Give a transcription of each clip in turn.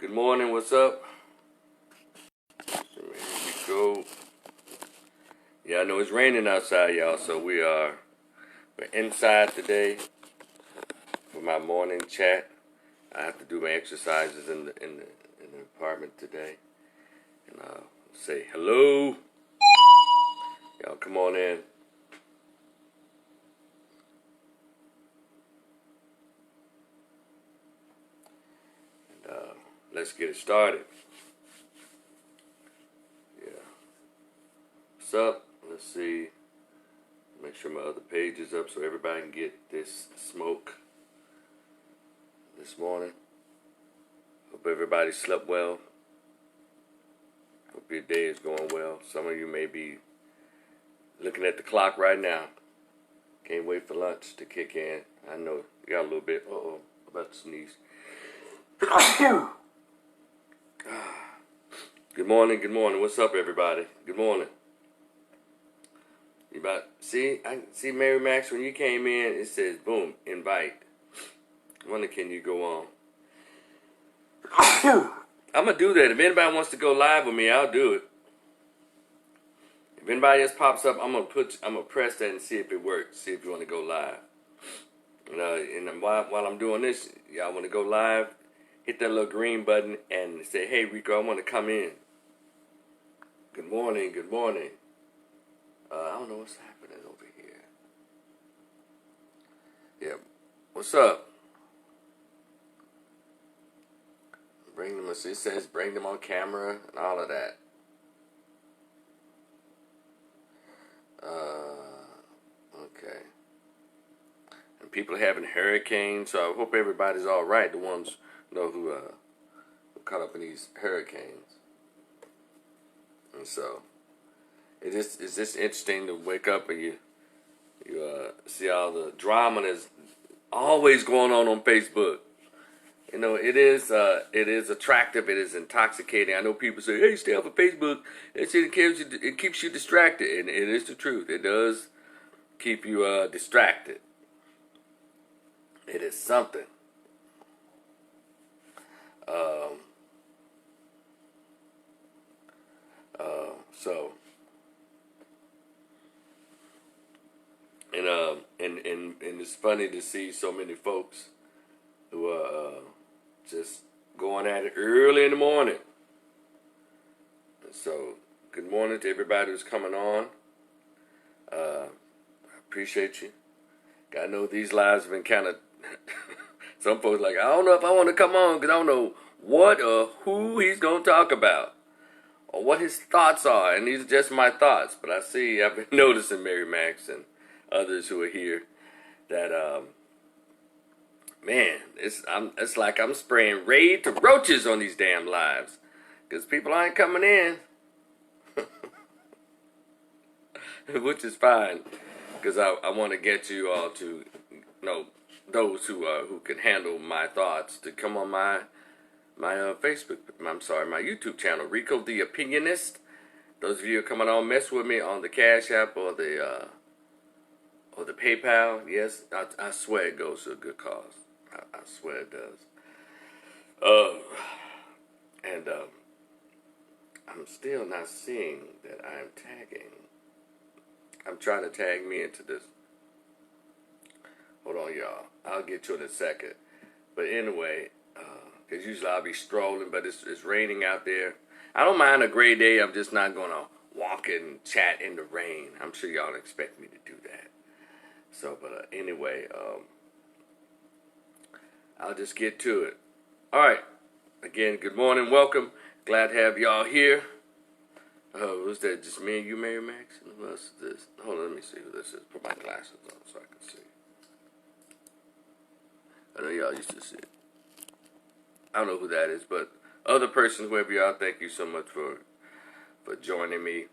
Good morning, what's up? Here we go. Yeah, I know it's raining outside, y'all, so we're inside today for my morning chat. I have to do my exercises in the apartment today. And say hello. Y'all come on in. And let's get it started. Yeah. What's up? Let's see. Make sure my other page is up so everybody can get this smoke this morning. Hope everybody slept well. Hope your day is going well. Some of you may be looking at the clock right now. Can't wait for lunch to kick in. I know you got a little bit. Uh-oh, about to sneeze. Good morning, good morning. What's up, everybody? Good morning. You about I see Mary Max when you came in, it says boom, invite. I wonder can you go on? I'm gonna do that. If anybody wants to go live with me, I'll do it. If anybody else pops up, I'm gonna press that and see if it works. See if you want to go live. And while I'm doing this, y'all want to go live? Hit that little green button and say, "Hey, Rico, I want to come in." Good morning. Good morning. I don't know what's happening over here. Yeah, what's up? Bring them. It says bring them on camera and all of that. Okay. And people having hurricanes, so I hope everybody's all right. The ones who caught up in these hurricanes. And so it's just interesting to wake up and you see all the drama that's always going on Facebook. You know, it is attractive. It is intoxicating. I know people say, "Hey, stay off of Facebook." It keeps you distracted, and it is the truth. It does keep you distracted. It is something. So. And it's funny to see so many folks who are just going at it early in the morning. So, good morning to everybody who's coming on. I appreciate you. I know these lives have been kind of... Some folks like, I don't know if I want to come on because I don't know what or who he's going to talk about or what his thoughts are. And these are just my thoughts. But I've been noticing Mary Max and others who are here that man, it's like I'm spraying Raid to roaches on these damn lives because people aren't coming in. Which is fine because I want to get you all to those who can handle my thoughts to come on my my YouTube channel, Rico the Opinionist. Those of you who are coming on, mess with me on the Cash App or the PayPal. Yes, I swear it goes to a good cause. I swear it does. And I'm still not seeing that I'm tagging. I'm trying to tag me into this. Hold on, y'all. I'll get to it in a second. But anyway, because usually I'll be strolling, but it's raining out there. I don't mind a gray day. I'm just not going to walk and chat in the rain. I'm sure y'all expect me to do that. So, but anyway, I'll just get to it. All right. Again, good morning. Welcome. Glad to have y'all here. Who's that? Just me and you, Mary Max? And who else is this? Hold on, let me see who this is. Put my glasses on so I can see. I know y'all used to see it. I don't know who that is, but other person, whoever you are, thank you so much for joining me.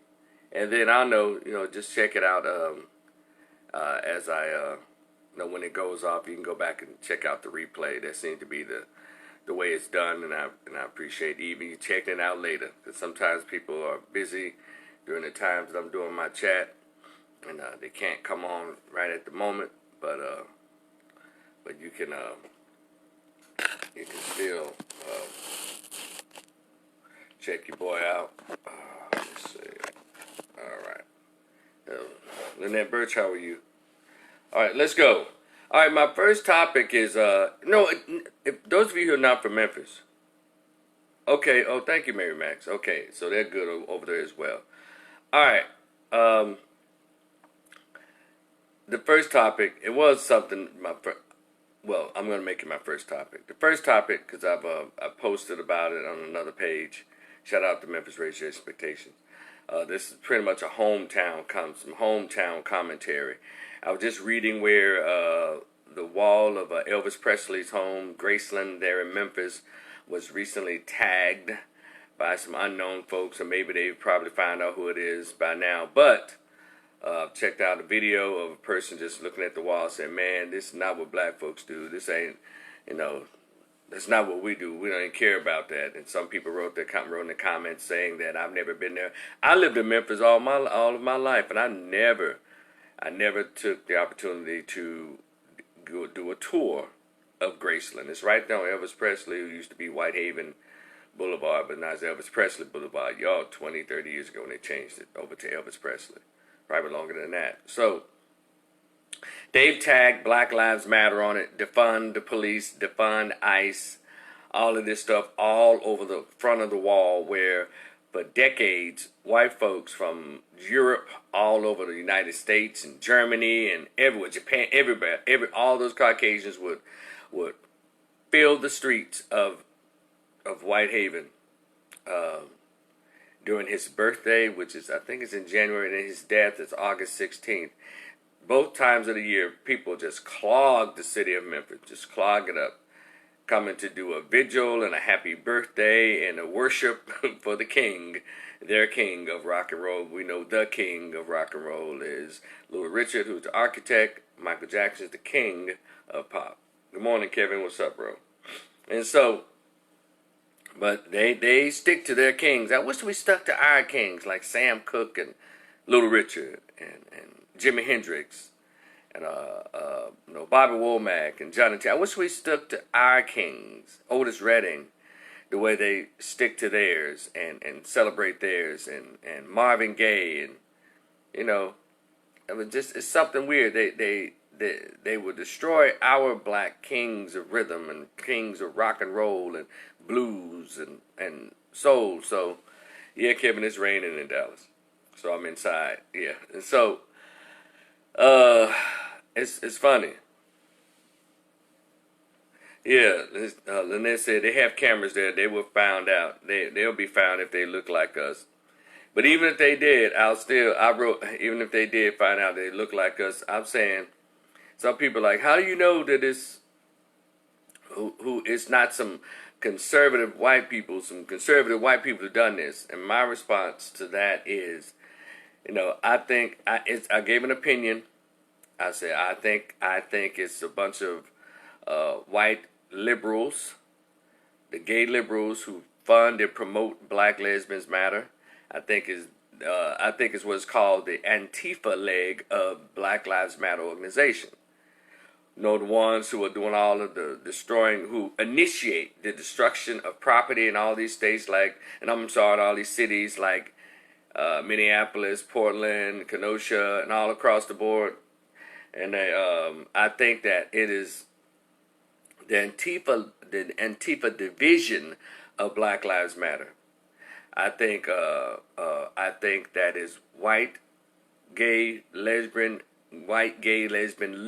And then I know, just check it out. As I when it goes off, you can go back and check out the replay. That seems to be the way it's done, and I appreciate even you checking it out later, because sometimes people are busy during the times that I'm doing my chat, and they can't come on right at the moment. But you can still check your boy out. Let's see. All right. Lynette Birch, how are you? All right, let's go. All right, my first topic is if those of you who are not from Memphis. Okay. Oh, thank you, Mary Max. Okay, so they're good over there as well. All right. The first topic, it was something. Well, I'm going to make it my first topic. The first topic, because I posted about it on another page. Shout out to Memphis Raise Your Expectations. This is pretty much a some hometown commentary. I was just reading where the wall of Elvis Presley's home, Graceland, there in Memphis, was recently tagged by some unknown folks, or maybe they've probably found out who it is by now. But checked out a video of a person just looking at the wall saying, man, this is not what black folks do. This ain't, that's not what we do. We don't even care about that. And some people wrote in the comments saying that I've never been there. I lived in Memphis all of my life, and I never took the opportunity to go do a tour of Graceland. It's right down Elvis Presley, who used to be Whitehaven Boulevard, but now it's Elvis Presley Boulevard. Y'all, 20, 30 years ago when they changed it over to Elvis Presley. Probably longer than that. So they've tagged Black Lives Matter on it, defund the police, defund ICE, all of this stuff all over the front of the wall, where for decades white folks from Europe, all over the United States and Germany and everywhere, Japan, everywhere, all those Caucasians would fill the streets of Whitehaven during his birthday, which is, I think it's in January, and his death is August 16th. Both times of the year, people just clog the city of Memphis, just clog it up, coming to do a vigil and a happy birthday and a worship for the king, their king of rock and roll. We know the king of rock and roll is Little Richard, who's the architect. Michael Jackson is the king of pop. Good morning, Kevin. What's up, bro? And so, but they stick to their kings. I wish we stuck to our kings, like Sam Cooke and Little Richard and Jimi Hendrix and Bobby Womack and Johnny T. I wish we stuck to our kings, Otis Redding, the way they stick to theirs and celebrate theirs, and Marvin Gaye, and it was just, it's something weird. They would destroy our black kings of rhythm and kings of rock and roll and blues and soul. So, yeah, Kevin, it's raining in Dallas. So I'm inside. Yeah. And so, it's funny. Yeah, Lynette said they have cameras there. They were found out. They'll be found if they look like us. But even if they did, even if they did find out they look like us, I'm saying, some people are like, how do you know that it's who it's not some conservative white people who've done this? And my response to that is, I gave an opinion. I said I think it's a bunch of white liberals, the gay liberals who fund and promote Black Lesbians Matter. I think it's what's called the Antifa leg of Black Lives Matter organization. The ones who are doing all of the destroying, who initiate the destruction of property in all these states, all these cities like Minneapolis, Portland, Kenosha, and all across the board. And I think that it is the Antifa division of Black Lives Matter. I think that is white gay lesbian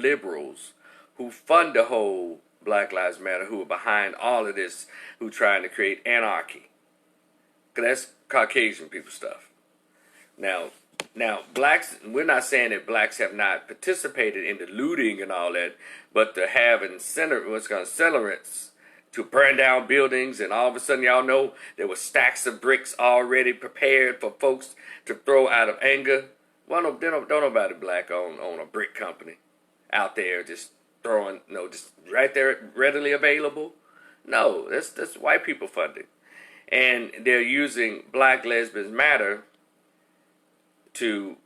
liberals who fund the whole Black Lives Matter, who are behind all of this, who are trying to create anarchy. 'Cause that's Caucasian people stuff. Now, blacks, we're not saying that blacks have not participated in the looting and all that, but to have accelerants to burn down buildings, and all of a sudden, y'all know there were stacks of bricks already prepared for folks to throw out of anger. Well, don't nobody black on a brick company out there just throwing, just right there, readily available. No, that's white people funding. And they're using Black Lesbians Matter to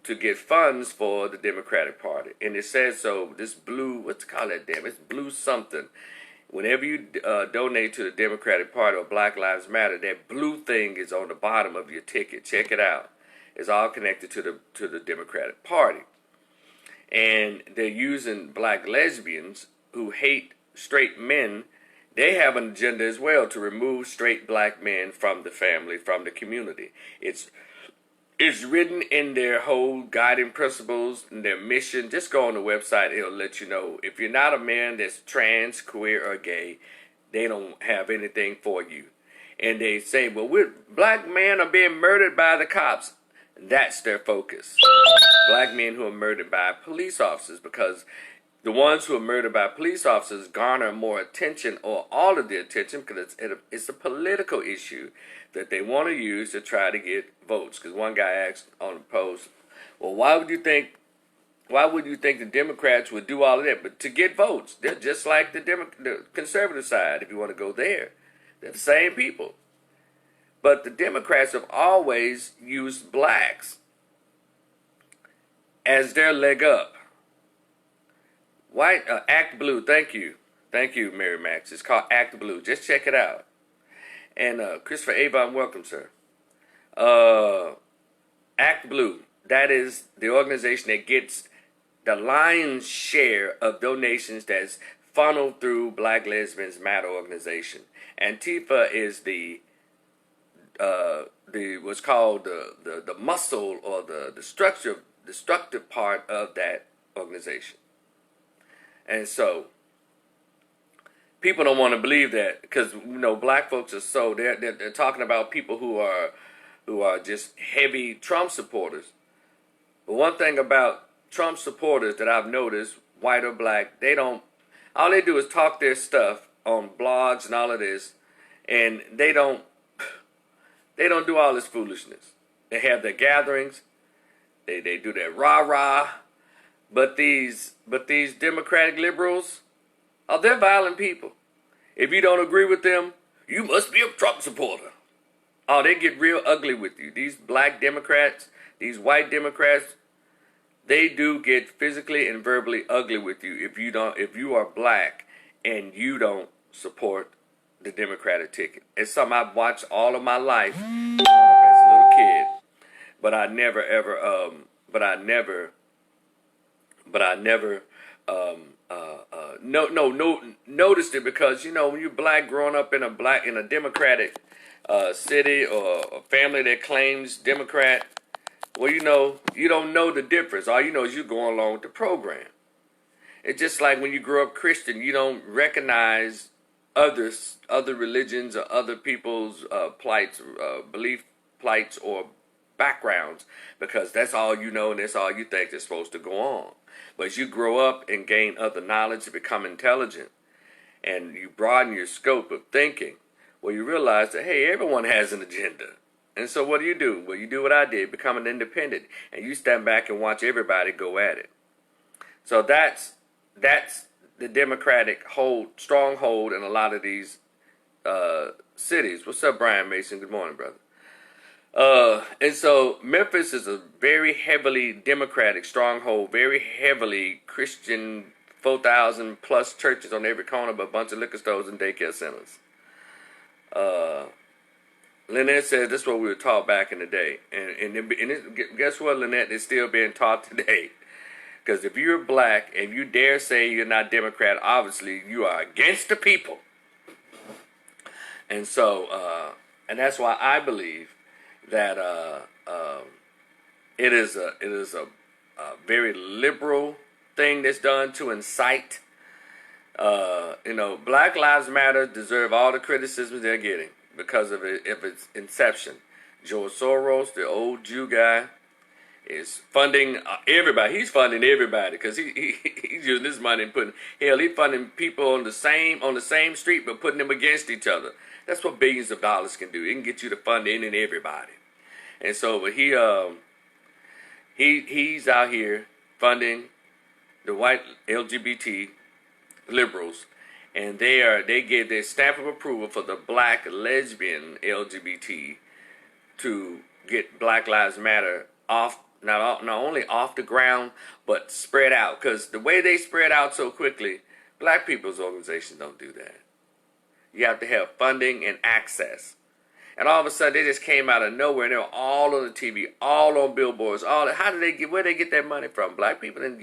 get funds for the Democratic Party. And it says so, this blue, what's it called that damn? It's blue something. whenever you donate to the Democratic Party or Black Lives Matter, that blue thing is on the bottom of your ticket. Check it out. It's all connected to the Democratic Party. And they're using black lesbians who hate straight men. They have an agenda as well to remove straight black men from the family, from the community. It's written in their whole guiding principles and their mission. Just go on the website. It'll let you know. If you're not a man that's trans, queer, or gay, they don't have anything for you. And they say, well, black men are being murdered by the cops. That's their focus. Black men who are murdered by police officers, because the ones who are murdered by police officers garner more attention, or all of the attention, because it's a political issue that they want to use to try to get votes. Because one guy asked on the post, well, why would you think the Democrats would do all of that? But to get votes. They're just like the conservative side, if you want to go there. They're the same people. But the Democrats have always used blacks as their leg up. White, Act Blue, thank you. Thank you, Mary Max. It's called Act Blue. Just check it out. And Christopher Avon, welcome, sir. Act Blue, that is the organization that gets the lion's share of donations that's funneled through Black Lesbians Matter organization. Antifa is what's called the muscle, or the destructive part of that organization. And so people don't want to believe that, because black folks are they're talking about people who are just heavy Trump supporters. But one thing about Trump supporters that I've noticed, white or black, all they do is talk their stuff on blogs and all of this, and they don't do all this foolishness. They have their gatherings, they do their rah-rah, but these Democratic liberals, they're violent people. If you don't agree with them, you must be a Trump supporter. They get real ugly with you. These black Democrats, these white Democrats, they do get physically and verbally ugly with you if you are black and you don't support the Democratic ticket. It's something I've watched all of my life as a little kid, but I never noticed it, because when you're black growing up in a Democratic city, or a family that claims Democrat, well, you don't know the difference. All you know is you're going along with the program. It's just like when you grow up Christian, you don't recognize other religions or other people's plights, belief plights, or backgrounds, because that's all you know and that's all you think is supposed to go on. But as you grow up and gain other knowledge and become intelligent, and you broaden your scope of thinking, well, you realize that, hey, everyone has an agenda. And so what do? Well, you do what I did, become an independent, and you stand back and watch everybody go at it. So that's the Democratic stronghold in a lot of these cities. What's up, Brian Mason? Good morning, brother. And so Memphis is a very heavily Democratic stronghold, very heavily Christian, 4,000 plus churches on every corner, but a bunch of liquor stores and daycare centers. Lynette says this is what we were taught back in the day. And guess what, Lynette? It's still being taught today. Because if you're black and you dare say you're not Democrat, obviously you are against the people. And so, and that's why I believe that it is a very liberal thing that's done to incite. Black Lives Matter deserve all the criticism they're getting because of its inception. George Soros, the old Jew guy, is funding everybody. He's funding everybody because he's using this money and he's funding people on the same street, but putting them against each other. That's what billions of dollars can do. It can get you to fund any and everybody. And so, but he's out here funding the white LGBT liberals, and they gave their stamp of approval for the black lesbian LGBT to get Black Lives Matter off, not only off the ground, but spread out. Because the way they spread out so quickly, Black people's organizations don't do that. You have to have funding and access. And all of a sudden, they just came out of nowhere, and they were all on the TV, all on billboards. How did they get? Where did they get that money from? Black people don't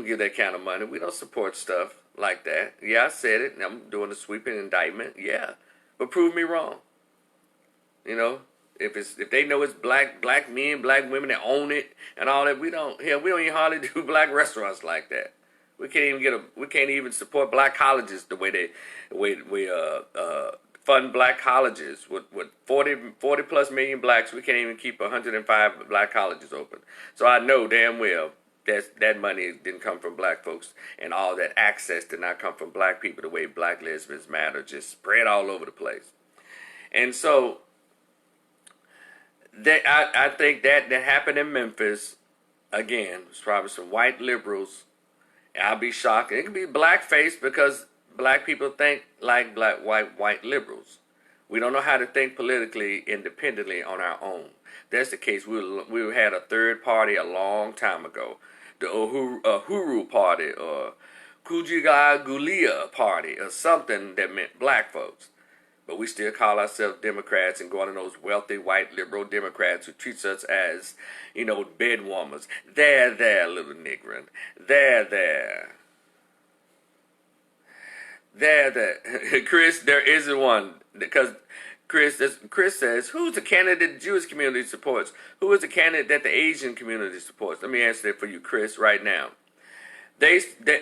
give that kind of money. We don't support stuff like that. Yeah, I said it. And I'm doing a sweeping indictment. Yeah, but prove me wrong. You know, if they know it's black men, black women that own it and all that, we don't even hardly do black restaurants like that. We can't even support black colleges the way we fund black colleges with 40 plus million blacks. We can't even keep 105 black colleges open. So I know damn well that money didn't come from black folks, and all that access did not come from black people the way Black Lives Matter just spread all over the place. And so I think that happened in Memphis. Again, it's probably some white liberals. I'll be shocked. It could be blackface because black people think like white liberals. We don't know how to think politically independently on our own. If that's the case, we had a third party a long time ago, the Uhuru Party or Kujigagulia Party or something that meant black folks. But we still call ourselves Democrats and go on to those wealthy white liberal Democrats who treats us as, bed warmers. There, little niggrin. There. Chris, there isn't one. Because Chris says, who's the candidate the Jewish community supports? Who is the candidate that the Asian community supports? Let me answer that for you, Chris, right now.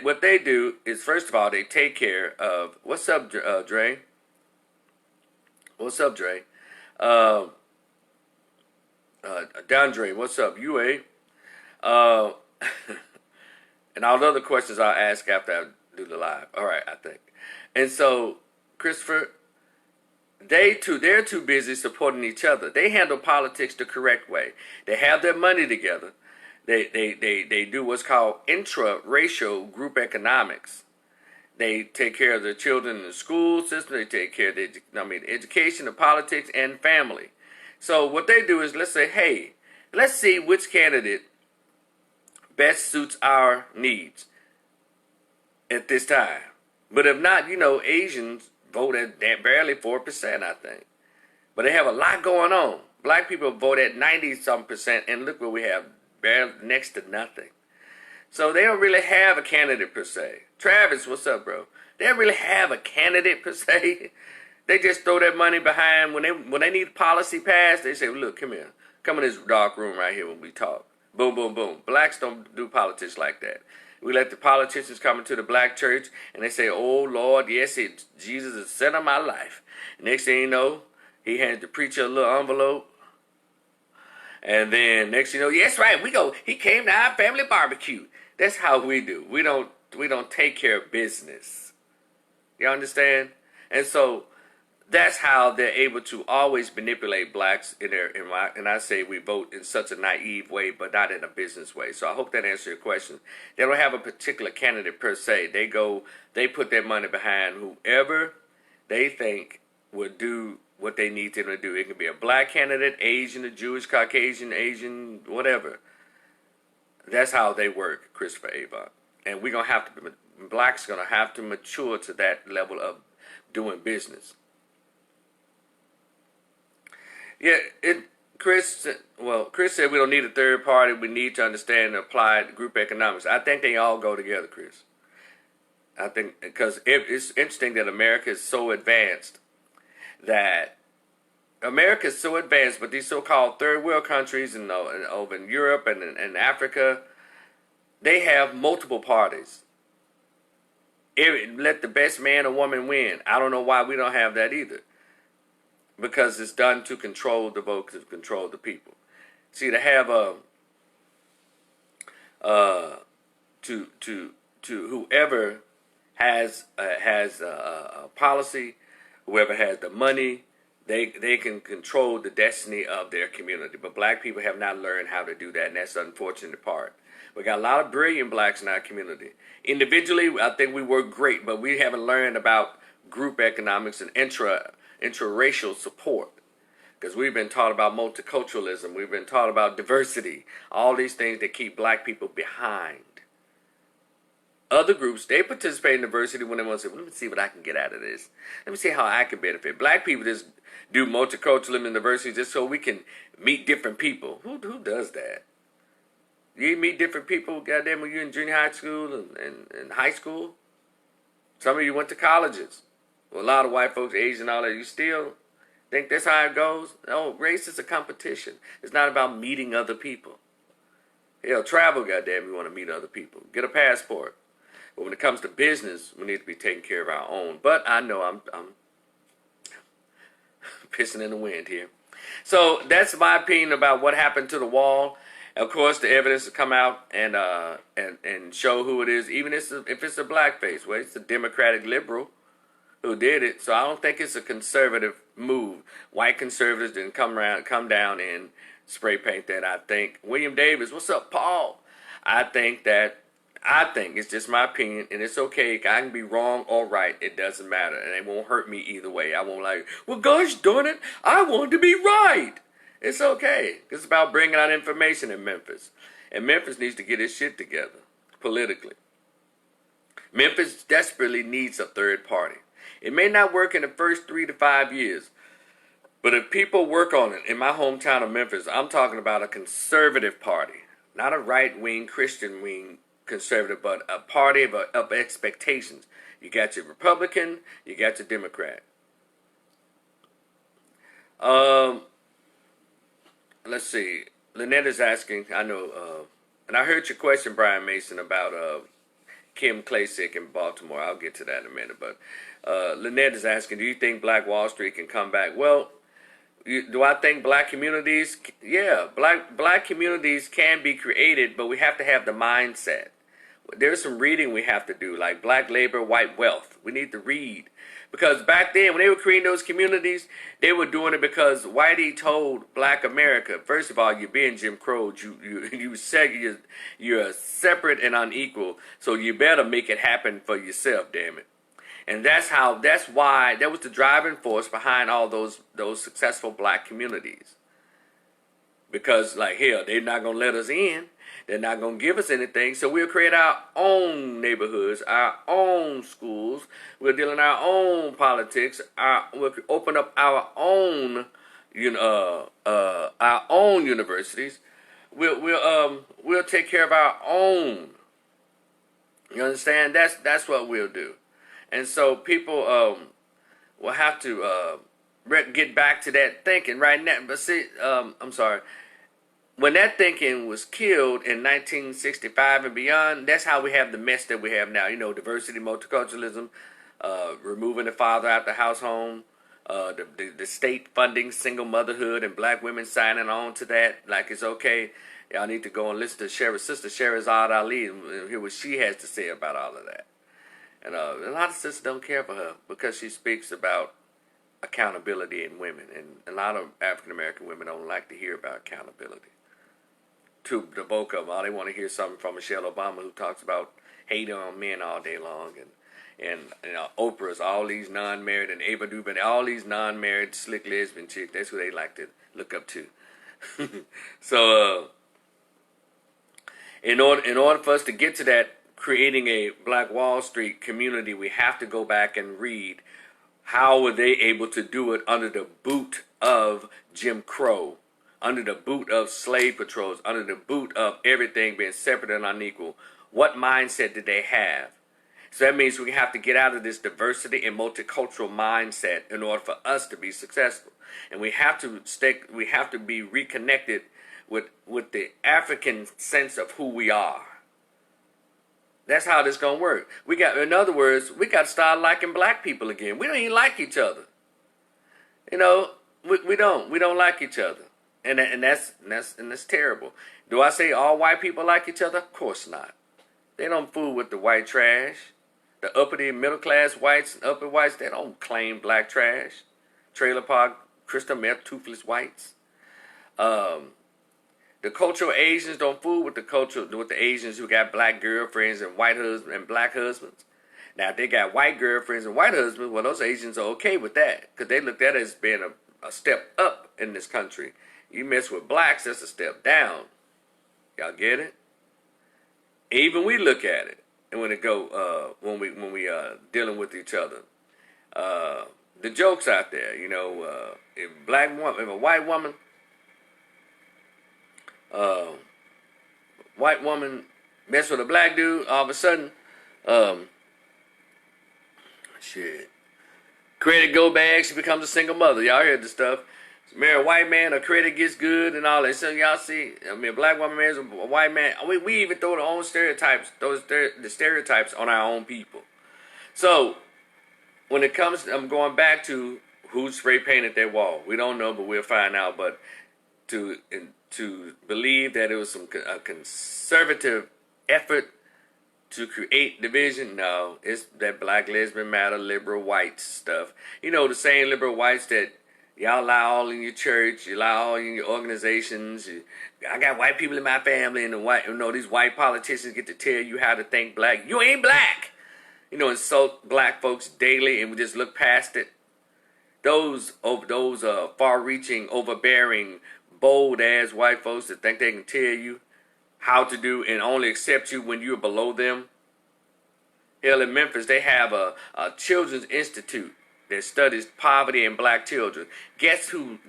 What they do is, first of all, they take care of, what's up, Dre? What's up, Dre? DeAndre, what's up? UA? And all the other questions I'll ask after I do the live. All right, I think. And so, Christopher, they're too busy supporting each other. They handle politics the correct way. They have their money together. They do what's called intra-racial group economics. They take care of the children in the school system. They take care of education, the politics, and family. So what they do is, let's say, hey, let's see which candidate best suits our needs at this time. But if not, Asians vote at barely 4%, I think. But they have a lot going on. Black people vote at 90-some%, and look what we have, barely next to nothing. So they don't really have a candidate per se. Travis, what's up, bro? They don't really have a candidate per se. They just throw that money behind when they need policy passed. They say, well, look, come here, come in this dark room right here when we talk. Boom, boom, boom. Blacks don't do politics like that. We let the politicians come into the black church and they say, oh Lord, yes, Jesus is the center of my life. Next thing you know, he hands the preacher a little envelope. And then next thing you know, yes, right, he came to our family barbecue. That's how we do. We don't take care of business. You understand? And so that's how they're able to always manipulate blacks and I say we vote in such a naive way, but not in a business way. So I hope that answers your question. They don't have a particular candidate per se. They put their money behind whoever they think would do what they need them to do. It can be a black candidate, Asian, a Jewish, Caucasian, Asian, whatever. That's how they work, Christopher Avon. And blacks going to have to mature to that level of doing business. Yeah, Chris said we don't need a third party. We need to understand and apply group economics. I think they all go together, Chris. I think because it's interesting that America is so advanced but these so-called third world countries and over in Europe and Africa, they have multiple parties. Let the best man or woman win. I don't know why we don't have that either. Because it's done to control the vote, to control the people. See, to have to whoever has a policy, whoever has the money, they can control the destiny of their community. But black people have not learned how to do that, and that's the unfortunate part. We got a lot of brilliant blacks in our community. Individually, I think we work great, but we haven't learned about group economics and intraracial support, because we've been taught about multiculturalism, we've been taught about diversity, all these things that keep black people behind. other groups, they participate in diversity when they want to say, well, let me see what I can get out of this. Let me see how I can benefit. Black people just do multiculturalism and diversity just so we can meet different people. Who does that? You meet different people, goddamn, when you're in junior high school and high school. Some of you went to colleges. Well, a lot of white folks, Asian, all that. You still think that's how it goes? No, race is a competition. It's not about meeting other people. Hell, travel, goddamn, you want to meet other people. Get a passport. But when it comes to business, we need to be taking care of our own. But I know I'm pissing in the wind here. So that's my opinion about what happened to the wall. Of course, the evidence will come out and show who it is, even if it's a blackface. Well, it's a Democratic liberal who did it. So I don't think it's a conservative move. White conservatives didn't come down and spray paint that. I think William Davis, what's up, Paul? I think it's just my opinion, and it's okay. I can be wrong or right. It doesn't matter, and it won't hurt me either way. I won't like, well, gosh darn it, I want to be right. It's okay. It's about bringing out information in Memphis. And Memphis needs to get its shit together politically. Memphis desperately needs a third party. It may not work in the first 3 to 5 years, but if people work on it, in my hometown of Memphis, I'm talking about a conservative party, not a right-wing, Christian-wing conservative, but a party of expectations. You got your Republican, you got your Democrat. Let's see. Lynette is asking, I know, and I heard your question, Brian Mason, about Kim Klacik in Baltimore. I'll get to that in a minute. But Lynette is asking, do you think Black Wall Street can come back? Well, do I think black communities? Yeah, black communities can be created, but we have to have the mindset. There's some reading we have to do, like Black Labor, White Wealth. We need to read. Because back then, when they were creating those communities, they were doing it because Whitey told Black America, first of all, you're being Jim Crow. You're separate and unequal, so you better make it happen for yourself, damn it. And that's why that was the driving force behind all those successful black communities. Because, like, hell, they're not going to let us in. They're not going to give us anything, so we'll create our own neighborhoods, our own schools. We'll deal in our own politics. We'll open up our own, our own universities. We'll take care of our own. You understand? That's what we'll do, and so people will have to get back to that thinking right now. But see, I'm sorry. When that thinking was killed in 1965 and beyond, that's how we have the mess that we have now. You know, diversity, multiculturalism, removing the father out the house home, the state funding single motherhood and black women signing on to that like it's okay. Y'all need to go and listen to Sister Sherazad Ali and hear what she has to say about all of that. And a lot of sisters don't care for her because she speaks about accountability in women. And a lot of African-American women don't like to hear about accountability. To the bulk of them, all they want to hear something from Michelle Obama, who talks about hating on men all day long, and Oprah's all these non-married, and Ava DuVernay, all these non-married slick lesbian chicks. That's who they like to look up to. So, in order for us to get to that, creating a Black Wall Street community, we have to go back and read how were they able to do it under the boot of Jim Crow, under the boot of slave patrols, under the boot of everything being separate and unequal. What mindset did they have? So that means we have to get out of this diversity and multicultural mindset in order for us to be successful. And we have to be reconnected with the African sense of who we are. That's how this gonna work. In other words, we got to start liking black people again. We don't even like each other. You know, we don't like each other. And that's terrible. Do I say all white people like each other? Of course not. They don't fool with the white trash. The uppity middle class whites and upper whites, they don't claim black trash. Trailer park, crystal meth, toothless whites. The cultural Asians don't fool with the Asians who got black girlfriends and white husbands and black husbands. Now, if they got white girlfriends and white husbands, well, those Asians are okay with that because they look at it as being a step up in this country. You mess with blacks, that's a step down. Y'all get it? Even we look at it. and when it go when we dealing with each other. The jokes out there, if a uh, white woman mess with a black dude, all of a sudden, um, shit, credit go bad, she becomes a single mother. Y'all heard the stuff. Marry a white man, her credit gets good and all that. So y'all see, I mean, a black woman marries a white man. We even throw the own stereotypes, the stereotypes on our own people. So when it comes, I'm going back to who spray painted that wall. We don't know, but we'll find out. But to believe that it was a conservative effort to create division, no, it's that Black Lesbian Matter, liberal whites stuff. The same liberal whites that y'all allow all in your church, you allow all in your organizations. I got white people in my family, and these white politicians get to tell you how to think black. You ain't black. Insult black folks daily, and we just look past it. Those far-reaching, overbearing, bold-ass white folks that think they can tell you how to do and only accept you when you're below them. Hell, in Memphis, they have a children's institute that studies poverty in black children. Guess who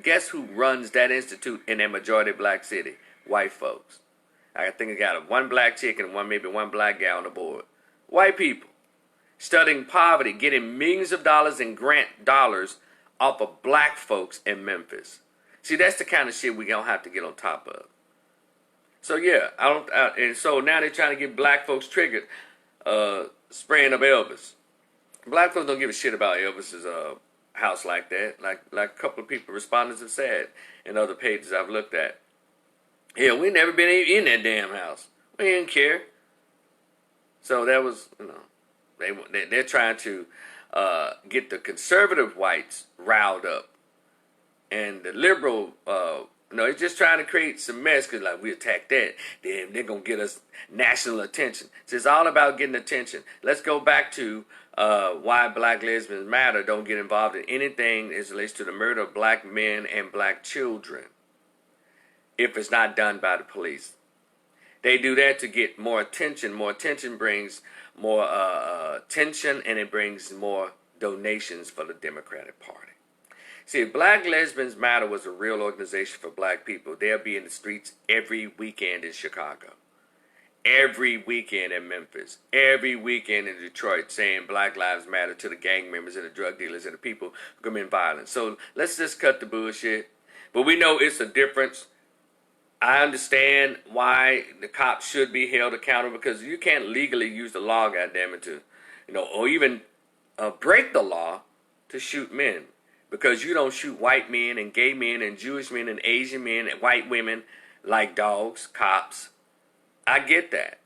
runs that institute in a majority black city? White folks. I think it got one black chick and maybe one black guy on the board. White people. Studying poverty, getting millions of dollars in grant dollars off of black folks in Memphis. See, that's the kind of shit we gonna have to get on top of. So yeah, and so now they're trying to get black folks triggered, spraying up Elvis. Black folks don't give a shit about Elvis's house like that. Like a couple of people, respondents have said in other pages I've looked at. Hell, we never been in that damn house. We didn't care. So that was, they're trying to get the conservative whites riled up, and the liberal, they're just trying to create some mess because we attack that, then they're gonna get us national attention. So it's all about getting attention. Let's go back to why Black Lesbians Matter don't get involved in anything as relates to the murder of black men and black children if it's not done by the police. They do that to get more attention. More attention brings more attention, and it brings more donations for the Democratic Party. See, if Black Lesbians Matter was a real organization for black people, they'll be in the streets every weekend in Chicago, every weekend in Memphis, every weekend in Detroit, saying Black Lives Matter to the gang members and the drug dealers and the people who commit violence. So let's just cut the bullshit. But we know it's a difference. I understand why the cops should be held accountable, because you can't legally use the law, goddammit, to, or even break the law to shoot men, because you don't shoot white men and gay men and Jewish men and Asian men and white women like dogs, cops. I get that.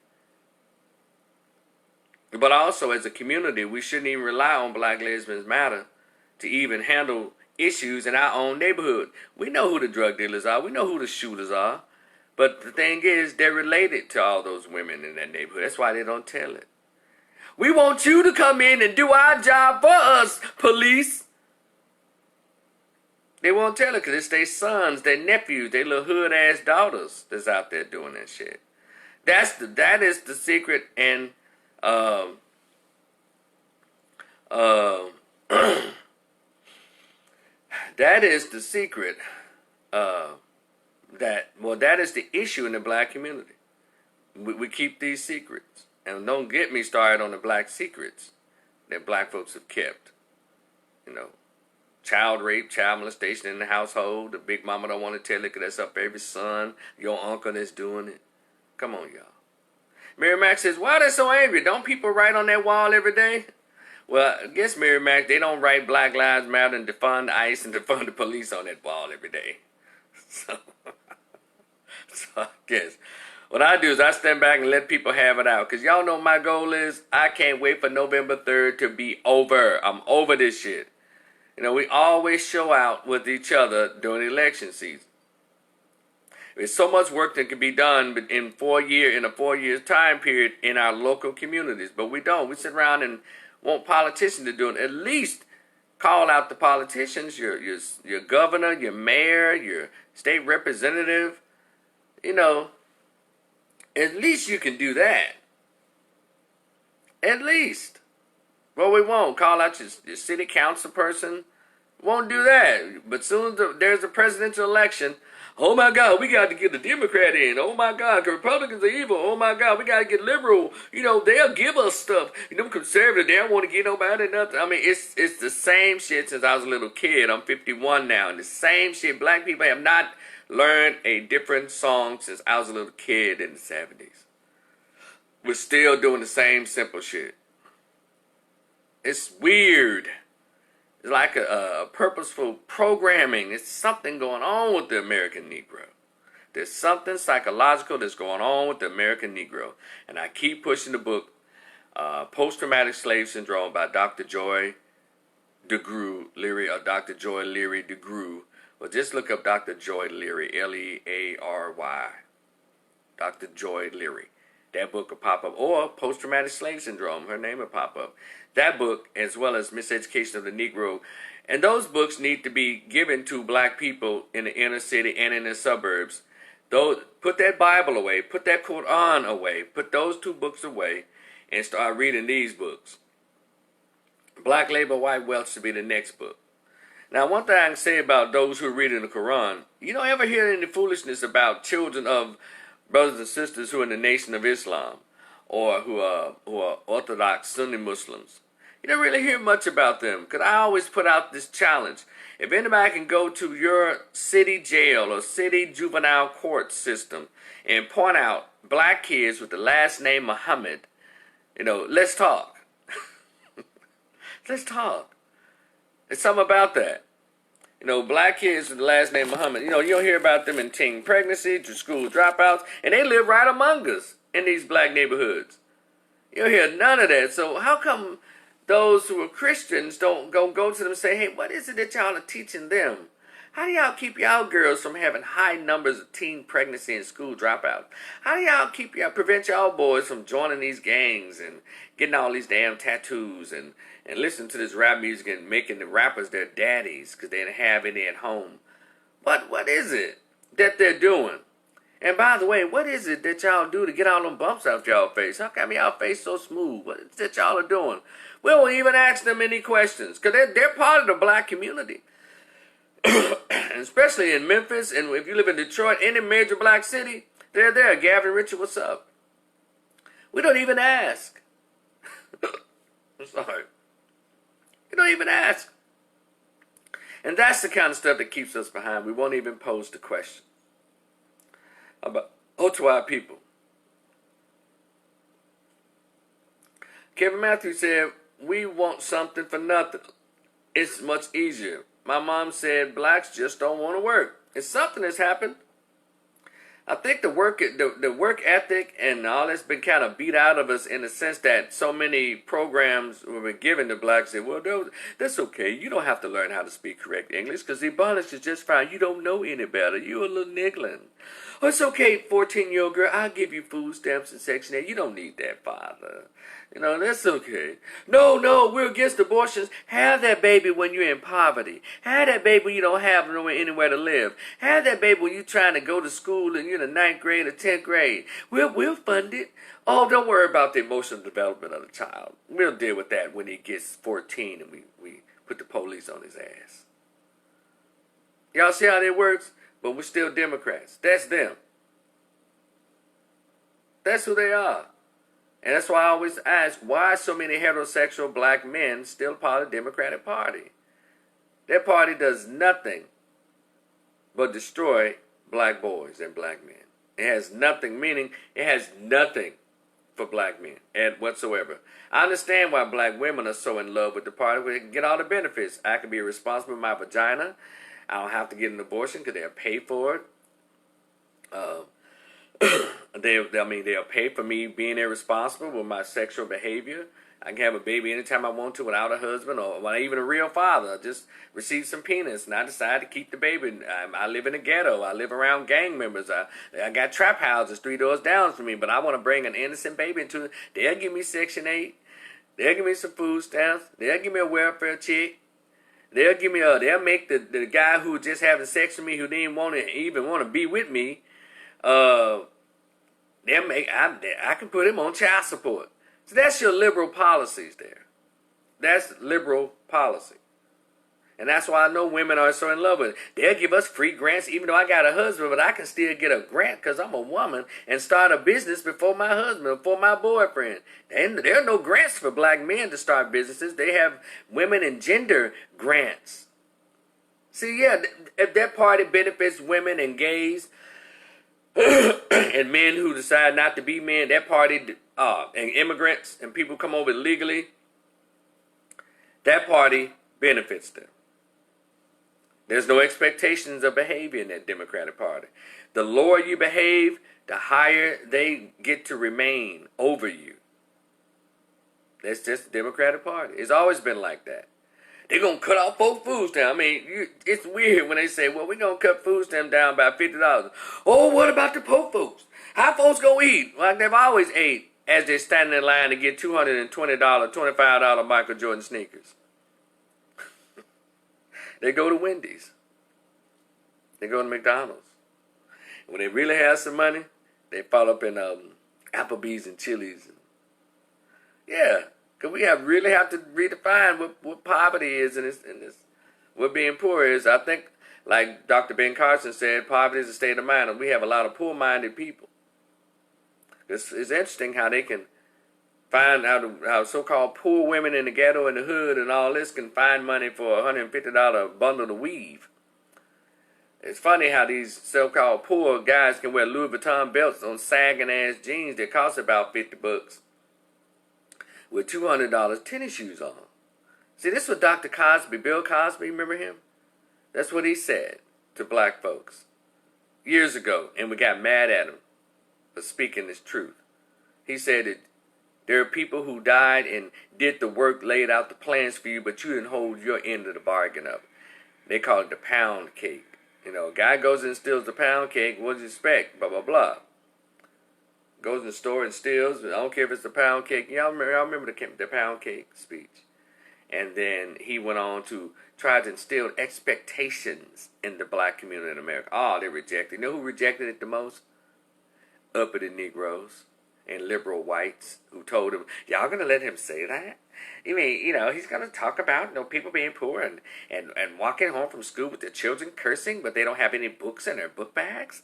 But also, as a community, we shouldn't even rely on Black Lesbians Matter to even handle issues in our own neighborhood. We know who the drug dealers are. We know who the shooters are. But the thing is, they're related to all those women in that neighborhood. That's why they don't tell it. We want you to come in and do our job for us, police. They won't tell it because it's their sons, their nephews, their little hood-ass daughters that's out there doing that shit. That is the secret, and that is the secret, that is the issue in the black community. We keep these secrets. And don't get me started on the black secrets that black folks have kept. Child rape, child molestation in the household. The big mama don't want to tell it because that's up every son, your uncle that's doing it. Come on, y'all. Mary Mack says, why are they so angry? Don't people write on that wall every day? Well, I guess, Mary Mack, they don't write Black Lives Matter and defund ICE and defund the police on that wall every day. So I guess what I do is I stand back and let people have it out. Because y'all know my goal is I can't wait for November 3rd to be over. I'm over this shit. We always show out with each other during election season. There's so much work that can be done in a 4 years time period in our local communities. But we don't. We sit around and want politicians to do it. At least call out the politicians, your governor, your mayor, your state representative. At least you can do that. At least. Well, we won't call out your city council person. Won't do that. But soon as there's a presidential election, oh my God, we got to get the Democrat in. Oh my God, Republicans are evil. Oh my God, we got to get liberal. They'll give us stuff. Them conservatives, they don't want to get nobody nothing. I mean, it's the same shit since I was a little kid. I'm 51 now, and the same shit. Black people have not learned a different song since I was a little kid in the 70s. We're still doing the same simple shit. It's weird. It's like a purposeful programming. It's something going on with the American Negro. There's something psychological that's going on with the American Negro. And I keep pushing the book, Post-Traumatic Slave Syndrome by Dr. Joy DeGruy Leary, or Dr. Joy Leary DeGruy. Well, just look up Dr. Joy Leary, Leary. Dr. Joy Leary. That book will pop up. Or Post-Traumatic Slave Syndrome. Her name will pop up. That book, as well as Miseducation of the Negro. And those books need to be given to black people in the inner city and in the suburbs. Put that Bible away. Put that Quran away. Put those two books away and start reading these books. Black Labor, White Wealth should be the next book. Now, one thing I can say about those who are reading the Quran, you don't ever hear any foolishness about children of brothers and sisters who are in the Nation of Islam or who are Orthodox Sunni Muslims. You don't really hear much about them, because I always put out this challenge. If anybody can go to your city jail or city juvenile court system and point out black kids with the last name Muhammad, let's talk. Let's talk. There's something about that. Black kids with the last name Muhammad, you don't hear about them in teen pregnancy, to school dropouts, and they live right among us in these black neighborhoods. You don't hear none of that. So how come those who are Christians don't go to them and say, hey, what is it that y'all are teaching them? How do y'all keep y'all girls from having high numbers of teen pregnancy and school dropouts? How do y'all prevent y'all boys from joining these gangs and getting all these damn tattoos and listening to this rap music and making the rappers their daddies because they didn't have any at home? What is it that they're doing? And by the way, what is it that y'all do to get all them bumps out y'all face? How come y'all face so smooth? What is it that y'all are doing? We won't even ask them any questions, because they're part of the black community. Especially in Memphis, and if you live in Detroit, any major black city, they're there. Gavin Richard, what's up? We don't even ask. I'm sorry. We don't even ask. And that's the kind of stuff that keeps us behind. We won't even pose the question. To our people. Kevin Matthews said, we want something for nothing. It's much easier. My mom said blacks just don't want to work. It's something that's happened. I think the work ethic and all that's been kind of beat out of us in the sense that so many programs were given to blacks say, well, that's okay. You don't have to learn how to speak correct English because the Ebonics is just fine. You don't know any better. You're a little niggling. Oh, it's okay, 14-year-old girl. I'll give you food stamps and Section 8. You don't need that, father. That's okay. No, we're against abortions. Have that baby when you're in poverty. Have that baby when you don't have anywhere to live. Have that baby when you're trying to go to school and you're in the 9th grade or 10th grade. We'll fund it. Oh, don't worry about the emotional development of the child. We'll deal with that when he gets 14 and we put the police on his ass. Y'all see how that works? But we're still Democrats. That's them. That's who they are. And that's why I always ask, why so many heterosexual black men still part of the Democratic Party? That party does nothing but destroy black boys and black men. It has nothing, meaning it has nothing for black men whatsoever. I understand why black women are so in love with the party. We can get all the benefits. I can be responsible with my vagina. I don't have to get an abortion because they'll pay for it. They'll pay for me being irresponsible with my sexual behavior. I can have a baby anytime I want to without a husband or not even a real father. I just receive some penis and I decide to keep the baby. I live in a ghetto. I live around gang members. I got trap houses 3 doors down from me, but I want to bring an innocent baby into it. They'll give me Section 8. They'll give me some food stamps. They'll give me a welfare check. They'll make the guy who just having sex with me, who didn't even want to be with me, I can put him on child support. So that's your liberal policies there. That's liberal policy. And that's why I know women are so in love with it. They'll give us free grants even though I got a husband, but I can still get a grant because I'm a woman and start a business before my husband, before my boyfriend. And there are no grants for black men to start businesses. They have women and gender grants. See, yeah, if that party benefits women and gays and men who decide not to be men, that party, and immigrants and people come over legally, that party benefits them. There's no expectations of behavior in that Democratic Party. The lower you behave, the higher they get to remain over you. That's just the Democratic Party. It's always been like that. They're going to cut off folk food stamps. I mean, it's weird when they say, well, we're going to cut food stamps down by $50. Oh, what about the poor folks? How folks going to eat? Like they've always ate as they're standing in line to get $220, $25 Michael Jordan sneakers. They go to Wendy's. They go to McDonald's. When they really have some money, they fall up in Applebee's and Chili's. Yeah, because we really have to redefine what poverty is and what being poor is. I think, like Dr. Ben Carson said, poverty is a state of mind, and we have a lot of poor-minded people. It's interesting how they can find how so-called poor women in the ghetto and the hood and all this can find money for a $150 bundle to weave. It's funny how these so-called poor guys can wear Louis Vuitton belts on sagging-ass jeans that cost about $50 with $200 tennis shoes on. See, this was Dr. Cosby, Bill Cosby, remember him? That's what he said to black folks years ago, and we got mad at him for speaking this truth. He said that there are people who died and did the work, laid out the plans for you, but you didn't hold your end of the bargain up. They call it the pound cake. You know, a guy goes and steals the pound cake, what do you expect? Blah, blah, blah. Goes in the store and steals, I don't care if it's the pound cake. Y'all remember the pound cake speech. And then he went on to try to instill expectations in the black community in America. Oh, they rejected it. You know who rejected it the most? Uppity Negroes and liberal whites who told him, y'all gonna let him say that? You mean, he's gonna talk about, people being poor and walking home from school with their children cursing, but they don't have any books in their book bags?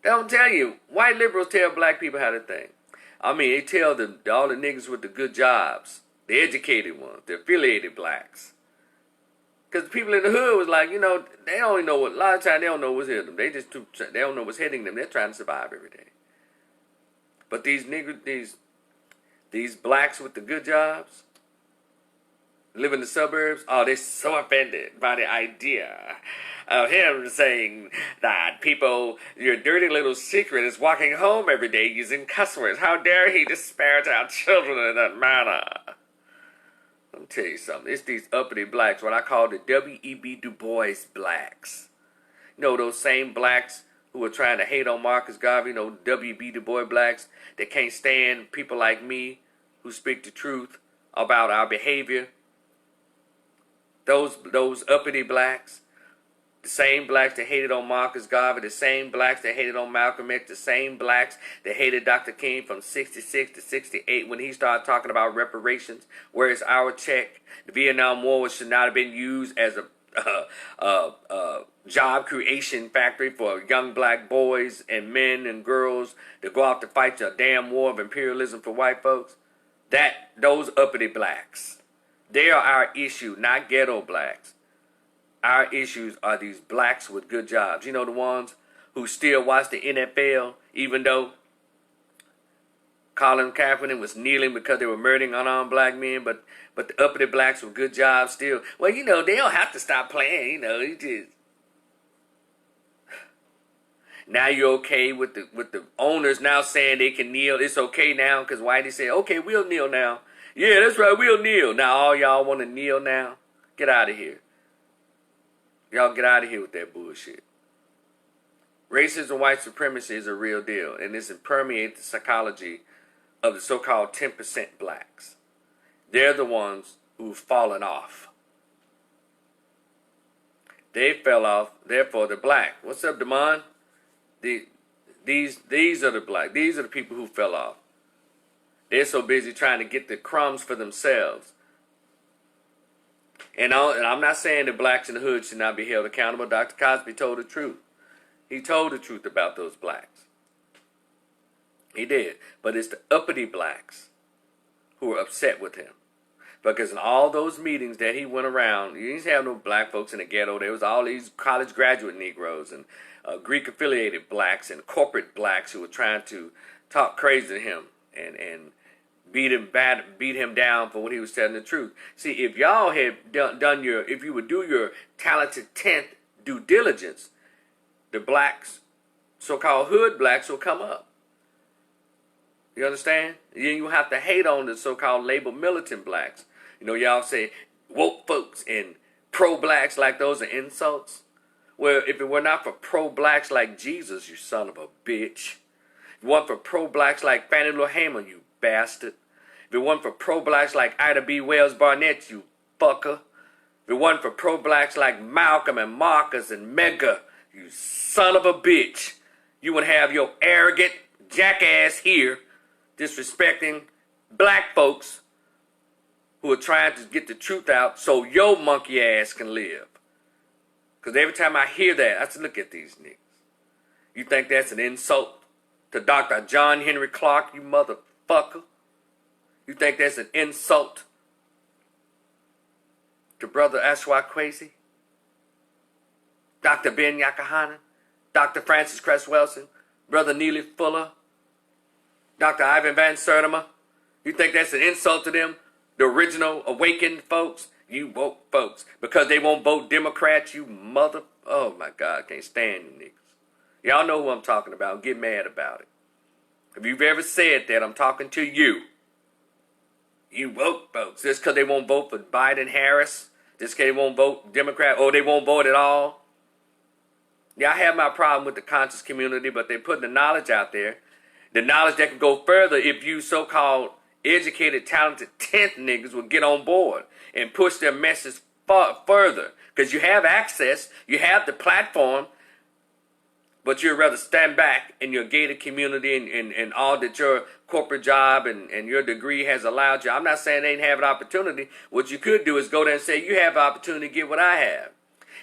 They don't tell you. White liberals tell black people how to think. I mean, they tell all the niggas with the good jobs, the educated ones, the affiliated blacks. Because the people in the hood was like, they only know a lot of times they don't know what's hitting them. They don't know what's hitting them. They're trying to survive every day. But these blacks with the good jobs, live in the suburbs, they're so offended by the idea of him saying that your dirty little secret is walking home every day using cuss words. How dare he disparage our children in that manner? Let me tell you something. It's these uppity blacks, what I call the W.E.B. Du Bois blacks. Those same blacks who are trying to hate on Marcus Garvey, W.B. Du Bois blacks that can't stand people like me who speak the truth about our behavior. Those uppity blacks, the same blacks that hated on Marcus Garvey, the same blacks that hated on Malcolm X, the same blacks that hated Dr. King from 66 to 68 when he started talking about reparations. Where's our check? The Vietnam War should not have been used as a job creation factory for young black boys and men and girls to go out to fight a damn war of imperialism for white folks. Those uppity blacks, they are our issue, not ghetto blacks. Our issues are these blacks with good jobs. The ones who still watch the NFL, even though Colin Kaepernick was kneeling because they were murdering unarmed black men, but the uppity blacks with good jobs still. Well, they don't have to stop playing. You just now you're okay with the owners now saying they can kneel. It's okay now because Whitey said, okay, we'll kneel now. Yeah, that's right, we'll kneel. Now all y'all want to kneel now? Get out of here. Y'all get out of here with that bullshit. Racism and white supremacy is a real deal, and this permeates the psychology of the so-called 10% blacks. They're the ones who've fallen off. They fell off, therefore they're black. What's up, Damon? These are the black. These are the people who fell off. They're so busy trying to get the crumbs for themselves. And I'm not saying that blacks in the hood should not be held accountable. Dr. Cosby told the truth. He told the truth about those blacks. He did. But it's the uppity blacks who are upset with him. Because in all those meetings that he went around, you didn't have no black folks in the ghetto. There was all these college graduate Negroes and Greek-affiliated blacks and corporate blacks who were trying to talk crazy to him and beat him down for when he was telling the truth. See, if y'all had if you would do your talented 10th due diligence, the blacks, so-called hood blacks, will come up. You understand? Then you have to hate on the so-called labeled militant blacks. You know, y'all say woke folks and pro-blacks like those are insults. Well, if it were not for pro-blacks like Jesus, you son of a bitch. If it weren't for pro-blacks like Fannie Lou Hamer, you bastard. If it weren't for pro-blacks like Ida B. Wells Barnett, you fucker. If it wasn't for pro-blacks like Malcolm and Marcus and Medgar, you son of a bitch, you would have your arrogant jackass here disrespecting black folks who are trying to get the truth out so your monkey ass can live. Because every time I hear that, I say, look at these niggas. You think that's an insult to Dr. John Henry Clark, you motherfucker? You think that's an insult to Brother Ashwa Kwesi? Dr. Ben Yakahanan? Dr. Francis Cress Welsing? Brother Neely Fuller? Dr. Ivan Van Sertima? You think that's an insult to them? The original awakened folks? You woke folks. Because they won't vote Democrats, you mother... Oh my God, I can't stand you niggas. Y'all know who I'm talking about. Get mad about it. If you've ever said that, I'm talking to you. You woke folks. Just because they won't vote for Biden Harris? Just because they won't vote Democrat? Or they won't vote at all? Yeah, I have my problem with the conscious community, but they're putting the knowledge out there. The knowledge that can go further if you so-called educated, talented 10th niggas will get on board and push their message further. Because you have access, you have the platform, but you'd rather stand back in your gated community and all that your corporate job and your degree has allowed you. I'm not saying they ain't have an opportunity. What you could do is go there and say, you have an opportunity to get what I have.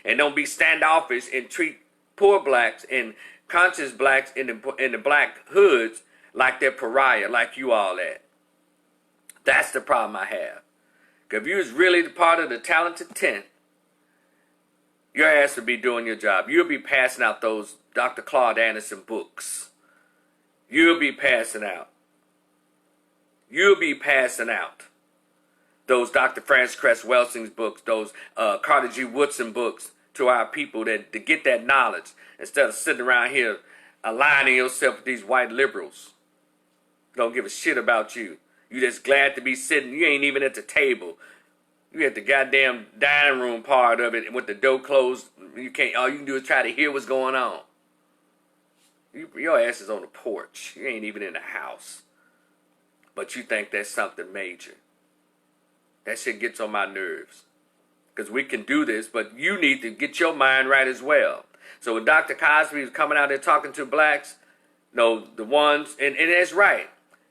And don't be standoffish and treat poor blacks and conscious blacks in the black hoods like they're pariah, like you all at. That's the problem I have. Because if you was really part of the talented 10th, your ass would be doing your job. You'll be passing out those Dr. Claude Anderson books. You'll be passing out. You'll be passing out those Dr. Francis Cress Welsing's books, those Carter G. Woodson books to our people to get that knowledge instead of sitting around here aligning yourself with these white liberals. Don't give a shit about you. You just glad to be sitting. You ain't even at the table. You at the goddamn dining room part of it with the door closed. You can't. All you can do is try to hear what's going on. Your ass is on the porch. You ain't even in the house. But you think that's something major. That shit gets on my nerves. Because we can do this, but you need to get your mind right as well. So when Dr. Cosby was coming out there talking to blacks, no, the ones, and that's right.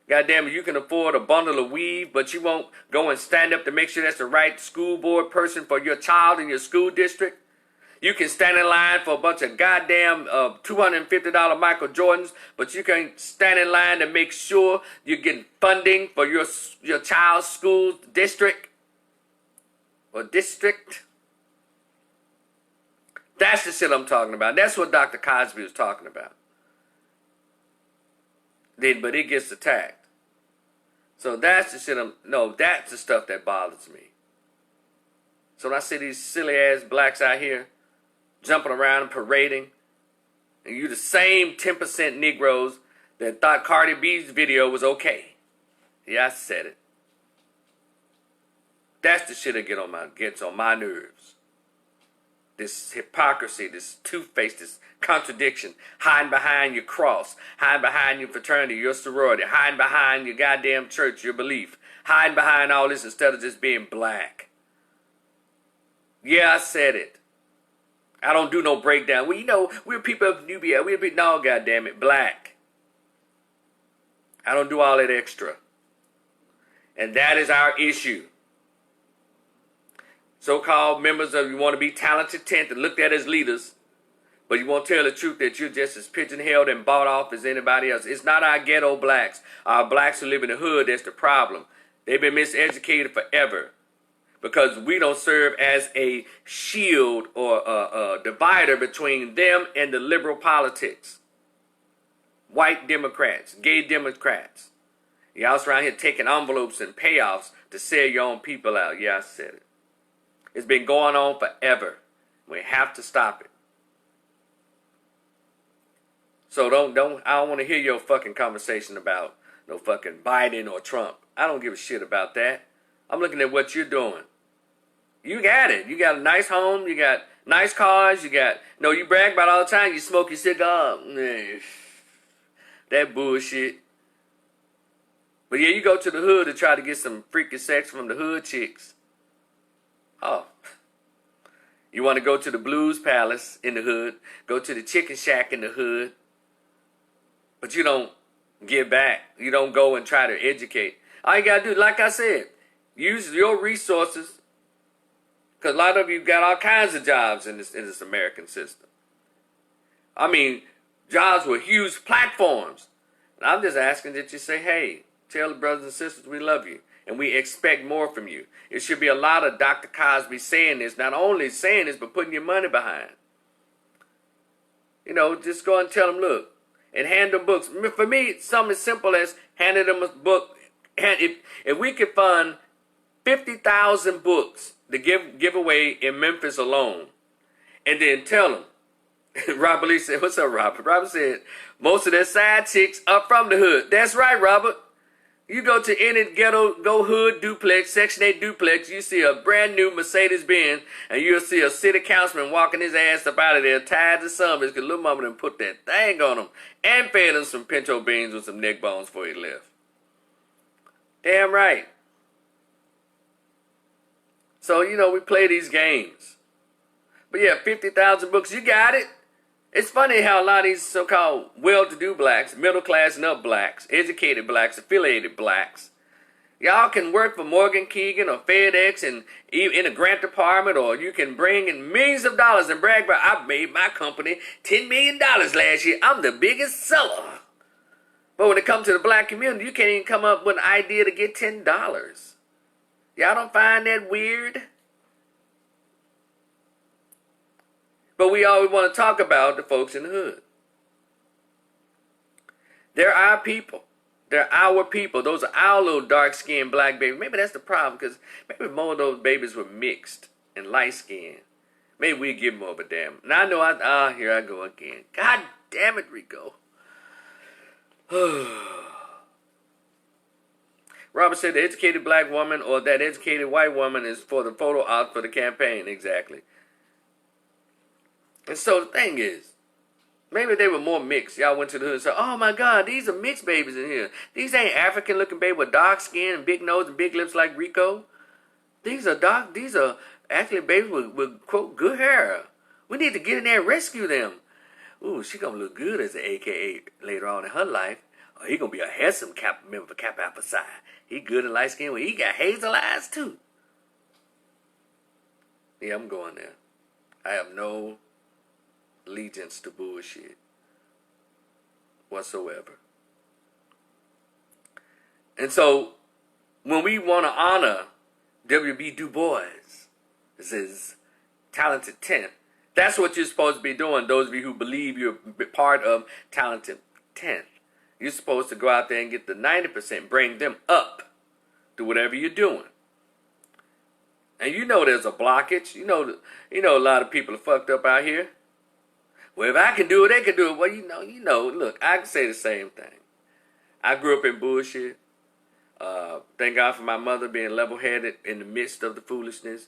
Goddamn it, you can afford a bundle of weave, but you won't go and stand up to make sure that's the right school board person for your child in your school district. You can stand in line for a bunch of goddamn $250 Michael Jordans, but you can't stand in line to make sure you're getting funding for your child's school district or district. That's the shit I'm talking about. That's what Dr. Cosby was talking about. But it gets attacked. So that's the shit that's the stuff that bothers me. So when I see these silly ass blacks out here jumping around and parading, and you the same 10% Negroes that thought Cardi B's video was okay. Yeah, I said it. That's the shit that gets on my nerves. This hypocrisy, this two-faced, this contradiction, hiding behind your cross, hiding behind your fraternity, your sorority, hiding behind your goddamn church, your belief, hiding behind all this instead of just being black. Yeah, I said it. I don't do no breakdown. Well, you know, we're people of Nubia. No, goddamn it, black. I don't do all that extra. And that is our issue. So-called members of you want to be talented 10th and looked at as leaders, but you won't tell the truth that you're just as pigeon-held and bought off as anybody else. It's not our ghetto blacks, our blacks who live in the hood that's the problem. They've been miseducated forever because we don't serve as a shield or a divider between them and the liberal politics. White Democrats, gay Democrats. Y'all around here taking envelopes and payoffs to sell your own people out. Yeah, I said it. It's been going on forever. We have to stop it. So I don't want to hear your fucking conversation about no fucking Biden or Trump. I don't give a shit about that. I'm looking at what you're doing. You got it. You got a nice home. You got nice cars. You brag about all the time. You smoke your cigar. That bullshit. But yeah, you go to the hood to try to get some freaky sex from the hood chicks. Oh. You want to go to the Blues Palace in the hood. Go to the Chicken Shack in the hood. But you don't give back. You don't go and try to educate. All you got to do, like I said, use your resources. Because a lot of you got all kinds of jobs in this American system. I mean, jobs with huge platforms. And I'm just asking that you say, hey, tell the brothers and sisters we love you. And we expect more from you. It should be a lot of Dr. Cosby saying this. Not only saying this, but putting your money behind. You know, just go and tell them, look. And hand them books. For me, something as simple as handing them a book. If we could fund 50,000 books to give away in Memphis alone, and then tell them, Robert Lee said, what's up, Robert? Robert said, most of their side chicks are from the hood. That's right, Robert. You go to any ghetto, go hood duplex, Section 8 duplex, you see a brand new Mercedes-Benz, and you'll see a city councilman walking his ass up out of there, tired to summers, because little mama done put that thing on him, and fed him some pinto beans with some neck bones before he left. Damn right. So, you know, we play these games. But yeah, 50,000 books, you got it. It's funny how a lot of these so-called well-to-do blacks, middle-class and up blacks, educated blacks, affiliated blacks, y'all can work for Morgan Keegan or FedEx and in a grant department, or you can bring in millions of dollars and brag about, I made my company $10 million last year. I'm the biggest seller. But when it comes to the black community, you can't even come up with an idea to get $10. Y'all don't find that weird? But we always want to talk about the folks in the hood. They're our people. They're our people. Those are our little dark-skinned black babies. Maybe that's the problem, because maybe more of those babies were mixed and light-skinned. Maybe we give more of a damn. Now I know here I go again. God damn it, Rico. Robert said the educated black woman or that educated white woman is for the photo op for the campaign. Exactly. And so the thing is, maybe they were more mixed. Y'all went to the hood and said, oh my God, these are mixed babies in here. These ain't African looking babies with dark skin and big nose and big lips like Rico. These are actually babies with quote, good hair. We need to get in there and rescue them. Ooh, she gonna look good as an AKA later on in her life. Oh, he gonna be a handsome member for Kappa Alpha Psi. He good and light skinned. He got hazel eyes too. Yeah, I'm going there. I have no allegiance to bullshit whatsoever. And so when we want to honor W.B. Du Bois, this is Talented 10th, that's what you're supposed to be doing, those of you who believe you're part of Talented 10th. You're supposed to go out there and get the 90%, bring them up to whatever you're doing. And you know there's a blockage. You know a lot of people are fucked up out here. Well, if I can do it, they can do it. Well, you know, look, I can say the same thing. I grew up in bullshit. Thank God for my mother being level-headed in the midst of the foolishness.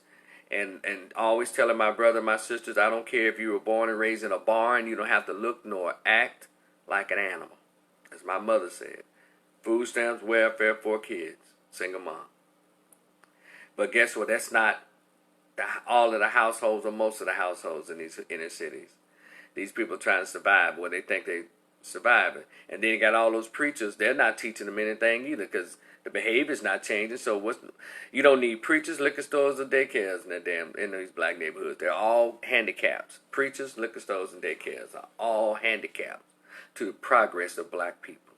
And always telling my brother and my sisters, I don't care if you were born and raised in a barn, you don't have to look nor act like an animal. As my mother said, food stamps, welfare for kids, single mom. But guess what? That's not all of the households or most of the households in these inner cities. These people trying to survive where they think they surviving. And then you got all those preachers, they're not teaching them anything either, because The behavior is not changing. So you don't need preachers, liquor stores, or daycares in these black neighborhoods. They're all handicaps. Preachers, liquor stores, and daycares are all handicaps to the progress of black people.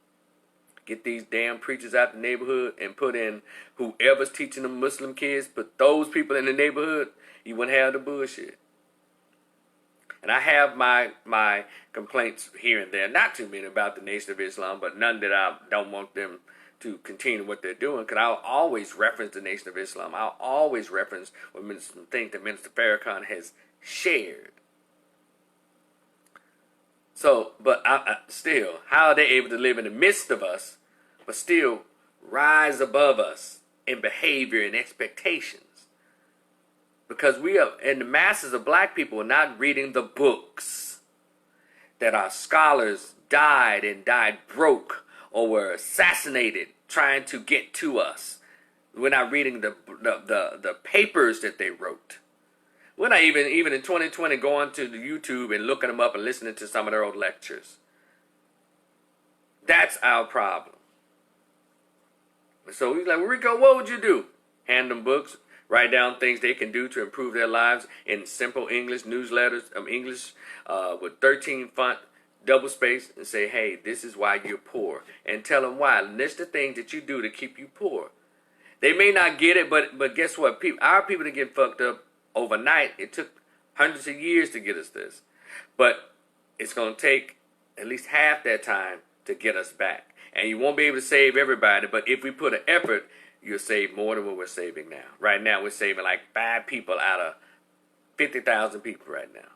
Get these damn preachers out the neighborhood and put in whoever's teaching them Muslim kids. Put those people in the neighborhood. You wouldn't have the bullshit. And I have my complaints here and there, not too many about the Nation of Islam, but none that I don't want them to continue what they're doing. Because I'll always reference the Nation of Islam. I'll always reference some things that Minister Farrakhan has shared. So, but still, how are they able to live in the midst of us, but still rise above us in behavior and expectations? Because and the masses of black people are not reading the books that our scholars died broke or were assassinated trying to get to us. We're not reading the papers that they wrote. We're not even in 2020 going to the YouTube and looking them up and listening to some of their old lectures. That's our problem. So he's like, Rico, what would you do? Hand them books. Write down things they can do to improve their lives in simple English, newsletters, English with 13 font, double space, and say, hey, this is why you're poor. And tell them why. List the things that you do to keep you poor. They may not get it, but guess what? Our people that get fucked up overnight, it took hundreds of years to get us this. But it's going to take at least half that time to get us back. And you won't be able to save everybody, but if we put an effort, you'll save more than what we're saving now. Right now, we're saving like 5 people out of 50,000 people right now.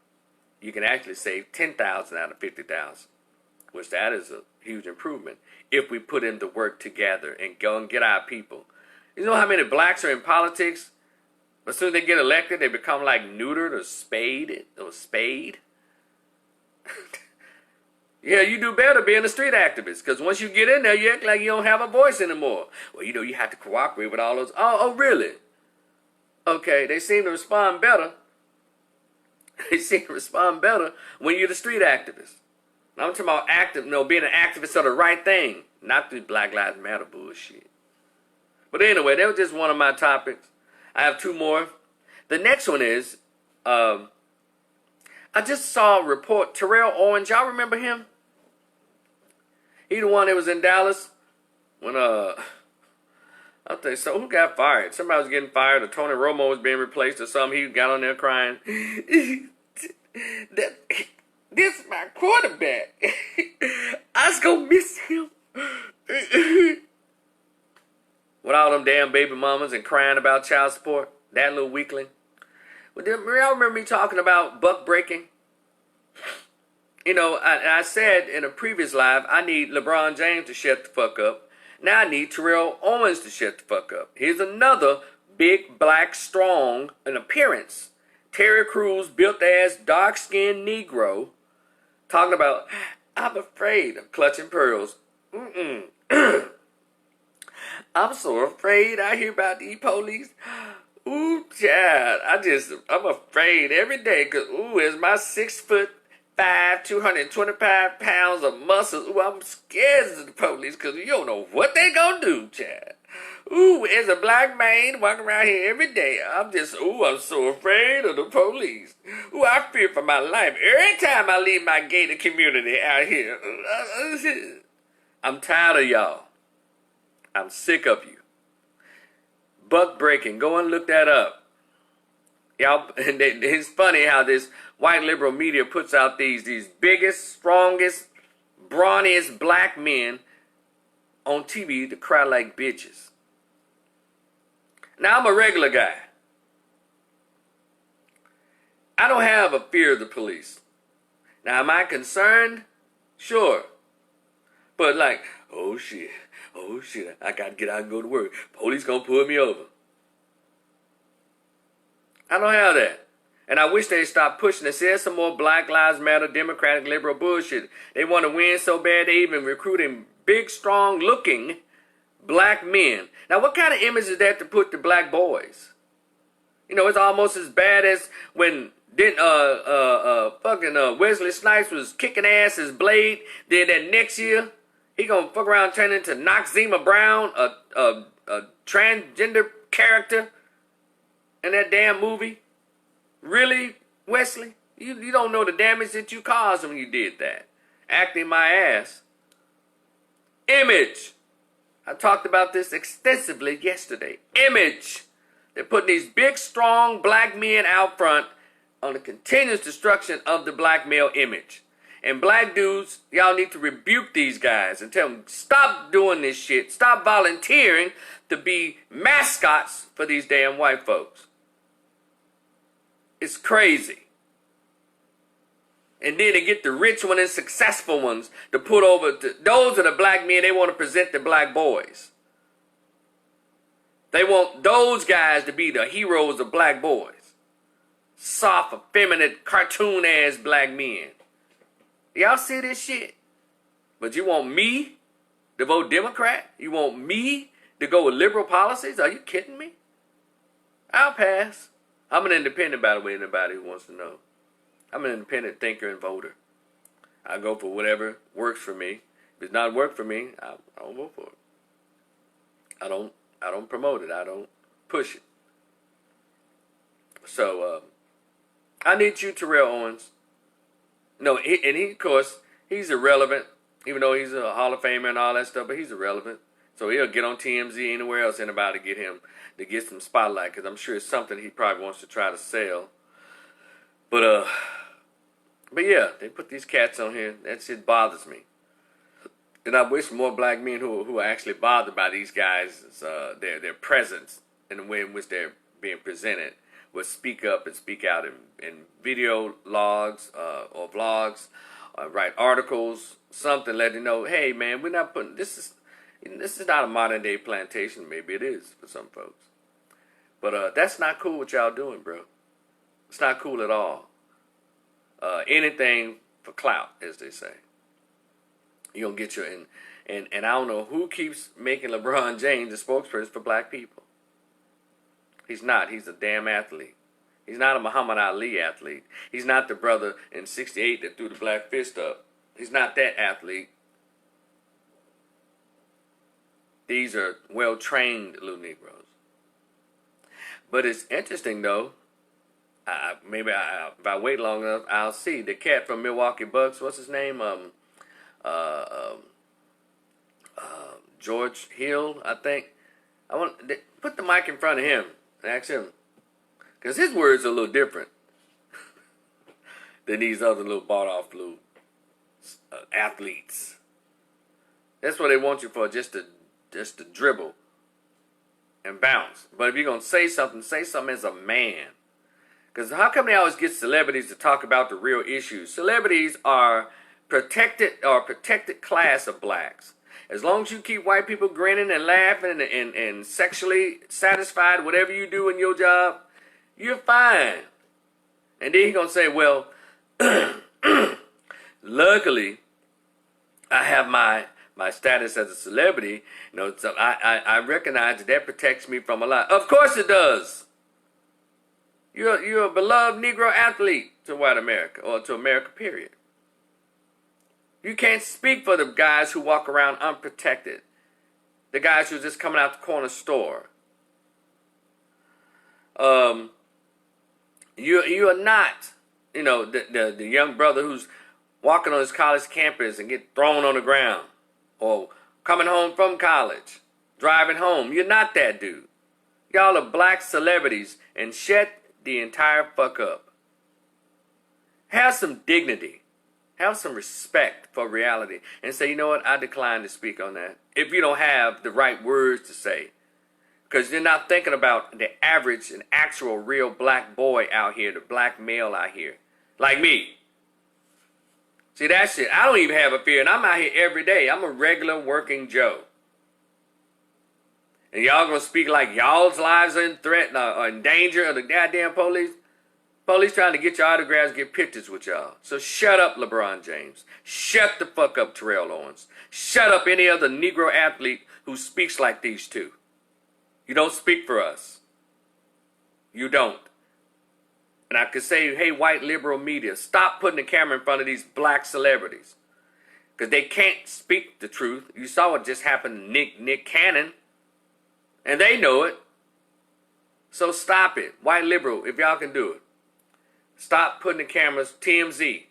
You can actually save 10,000 out of 50,000, which that is a huge improvement if we put in the work together and go and get our people. You know how many blacks are in politics? As soon as they get elected, they become like neutered or spayed. Yeah, you do better being a street activist, because once you get in there, you act like you don't have a voice anymore. Well, you have to cooperate with all those. Oh, really? Okay, they seem to respond better. They seem to respond better when you're the street activist. I'm talking about being an activist of the right thing, not the Black Lives Matter bullshit. But anyway, that was just one of my topics. I have 2 more. The next one is, I just saw a report, Terrell Owens, y'all remember him? He the one that was in Dallas when, I think so, who got fired? Somebody was getting fired, or Tony Romo was being replaced or something. He got on there crying. This is my quarterback. I was going to miss him. With all them damn baby mamas and crying about child support. That little weakling. Well, y'all remember me talking about buck breaking? You know, I said in a previous live, I need LeBron James to shut the fuck up. Now I need Terrell Owens to shut the fuck up. Here's another big, black, strong, in appearance, Terry Crews, built-ass, dark-skinned Negro, talking about, I'm afraid of clutching pearls. I'm so afraid. I hear about these police. Ooh, child, I'm afraid every day, because, it's my 6'5", 225 pounds of muscles. Ooh, I'm scared of the police, because you don't know what they gonna do, child. Ooh, as a black man walking around here every day, I'm so afraid of the police. Ooh, I fear for my life every time I leave my gated community out here. I'm tired of y'all. I'm sick of you. Buck breaking. Go and look that up. Y'all, and it's funny how this white liberal media puts out these biggest, strongest, brawniest black men on TV to cry like bitches. Now, I'm a regular guy. I don't have a fear of the police. Now, am I concerned? Sure. But like, oh shit, I gotta get out and go to work. Police gonna pull me over. I don't have that. And I wish they'd stop pushing it. See, there's some more Black Lives Matter, Democratic, liberal bullshit. They want to win so bad they even recruiting big, strong-looking black men. Now, what kind of image is that to put to black boys? You know, it's almost as bad as when fucking Wesley Snipes was kicking ass as Blade. Then that next year, He gonna fuck around turn into Noxzema Brown, a transgender character in that damn movie? Really, Wesley? You don't know the damage that you caused when you did that. Acting my ass. Image. I talked about this extensively yesterday. Image. They're putting these big, strong black men out front on the continuous destruction of the black male image. And black dudes, y'all need to rebuke these guys and tell them, stop doing this shit. Stop volunteering to be mascots for these damn white folks. It's crazy. And then they get the rich ones and successful ones to put over. Those are the black men they want to present the black boys. They want those guys to be the heroes of black boys. Soft, effeminate, cartoon-ass black men. Y'all see this shit? But you want me to vote Democrat? You want me to go with liberal policies? Are you kidding me? I'll pass. I'm an independent, by the way, anybody who wants to know. I'm an independent thinker and voter. I go for whatever works for me. If it's not work for me, I don't vote for it. I don't promote it. I don't push it. So, I need you, Terrell Owens. No, of course, he's irrelevant, even though he's a Hall of Famer and all that stuff, but he's irrelevant. So he'll get on TMZ anywhere else anybody get him to get some spotlight, because I'm sure it's something he probably wants to try to sell. But yeah, they put these cats on here. That shit bothers me. And I wish more black men who are actually bothered by these guys, their presence and the way in which they're being presented, would speak up and speak out in video logs or vlogs, write articles, something, let you know, hey man, we're not putting, this is not a modern day plantation. Maybe it is for some folks. But that's not cool what y'all doing, bro. It's not cool at all. Anything for clout, as they say. You're going to get your, and I don't know who keeps making LeBron James a spokesperson for black people. He's not. He's a damn athlete. He's not a Muhammad Ali athlete. He's not the brother in '68 that threw the black fist up. He's not that athlete. These are well-trained little Negroes. But it's interesting, though. Maybe if I wait long enough, I'll see. The cat from Milwaukee Bucks, what's his name? George Hill, I think. I want put the mic in front of him and ask him, because his words are a little different than these other little bought-off little athletes. That's what they want you for, just to dribble and bounce. But if you're gonna say something as a man. Because how come they always get celebrities to talk about the real issues? Celebrities are protected class of blacks. As long as you keep white people grinning and laughing and sexually satisfied, whatever you do in your job, you're fine. And then he's going to say, well, luckily, I have my status as a celebrity. You know, so I recognize that protects me from a lot. Of course it does. You're a beloved Negro athlete to white America, or to America, period. You can't speak for the guys who walk around unprotected. The guys who are just coming out the corner store. You are not, the young brother who's walking on his college campus and get thrown on the ground. Or coming home from college, driving home. You're not that dude. Y'all are black celebrities, and shut the entire fuck up. Have some dignity. Have some respect for reality. And say, you know what, I decline to speak on that. If you don't have the right words to say. Because you're not thinking about the average and actual real black boy out here, the black male out here. Like me. See, that shit, I don't even have a fear, and I'm out here every day. I'm a regular working Joe. And y'all gonna speak like y'all's lives are in threat or in danger of the goddamn police? Police trying to get your autographs, get pictures with y'all. So shut up, LeBron James. Shut the fuck up, Terrell Owens. Shut up any other Negro athlete who speaks like these two. You don't speak for us. You don't. And I could say, hey, white liberal media, stop putting the camera in front of these black celebrities. Because they can't speak the truth. You saw what just happened to Nick Cannon. And they know it. So stop it. White liberal, if y'all can do it. Stop putting the cameras, TMZ.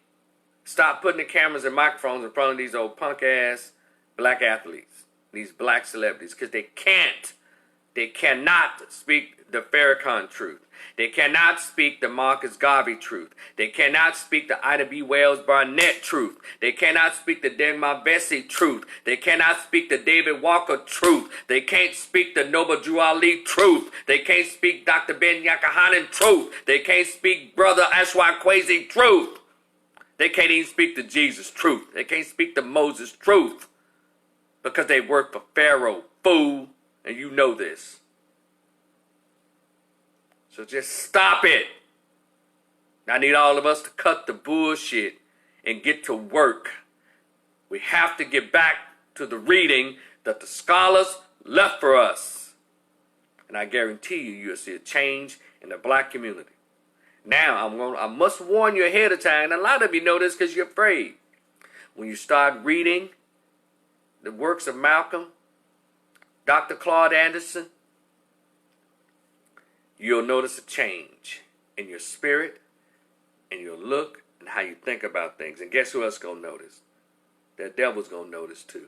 Stop putting the cameras and microphones in front of these old punk ass black athletes. These black celebrities. Because they can't. They cannot speak the Farrakhan truth. They cannot speak the Marcus Garvey truth. They cannot speak the Ida B. Wells Barnett truth. They cannot speak the Dagmar Bessie truth. They cannot speak the David Walker truth. They can't speak the Noble Drew Ali truth. They can't speak Dr. Ben Yakahanan truth. They can't speak Brother Ashwa Kwesi truth. They can't even speak the Jesus truth. They can't speak the Moses truth. Because they work for Pharaoh, fool. And you know this. So just stop it. I need all of us to cut the bullshit and get to work. We have to get back to the reading that the scholars left for us. And I guarantee you, you'll see a change in the black community. Now, I must warn you ahead of time, and a lot of you know this because you're afraid. When you start reading the works of Malcolm, Dr. Claude Anderson, you'll notice a change in your spirit, in your look, and how you think about things. And guess who else going to notice? The devil's going to notice too.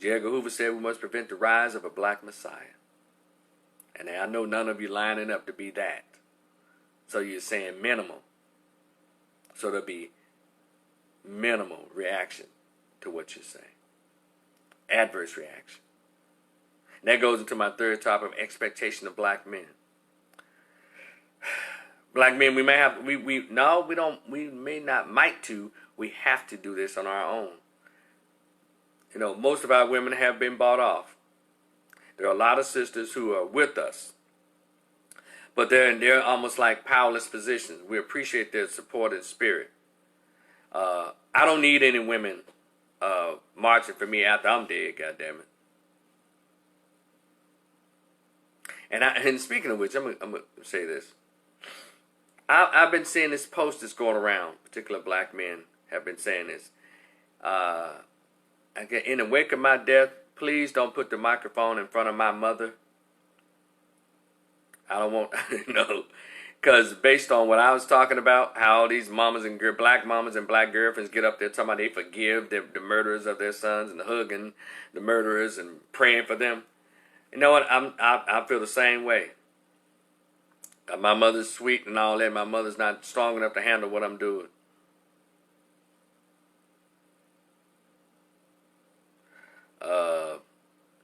J. Edgar Hoover said we must prevent the rise of a black messiah. And I know none of you lining up to be that. So you're saying minimal. So there'll be minimal reaction to what you're saying. Adverse reaction. And that goes into my third topic of expectation of black men. Black men, we may have, we have to do this on our own. You know, most of our women have been bought off. There are a lot of sisters who are with us. But they're almost like powerless positions. We appreciate their support and spirit. I don't need any women marching for me after I'm dead, goddammit. And speaking of which, I'm gonna say this. I've been seeing this post that's going around. Particular black men have been saying this. In the wake of my death, please don't put the microphone in front of my mother. I don't want, because based on what I was talking about, how all these mamas and black mamas and black girlfriends get up there talking about they forgive the murderers of their sons and hugging the murderers and praying for them. You know what? I feel the same way. My mother's sweet and all that. My mother's not strong enough to handle what I'm doing.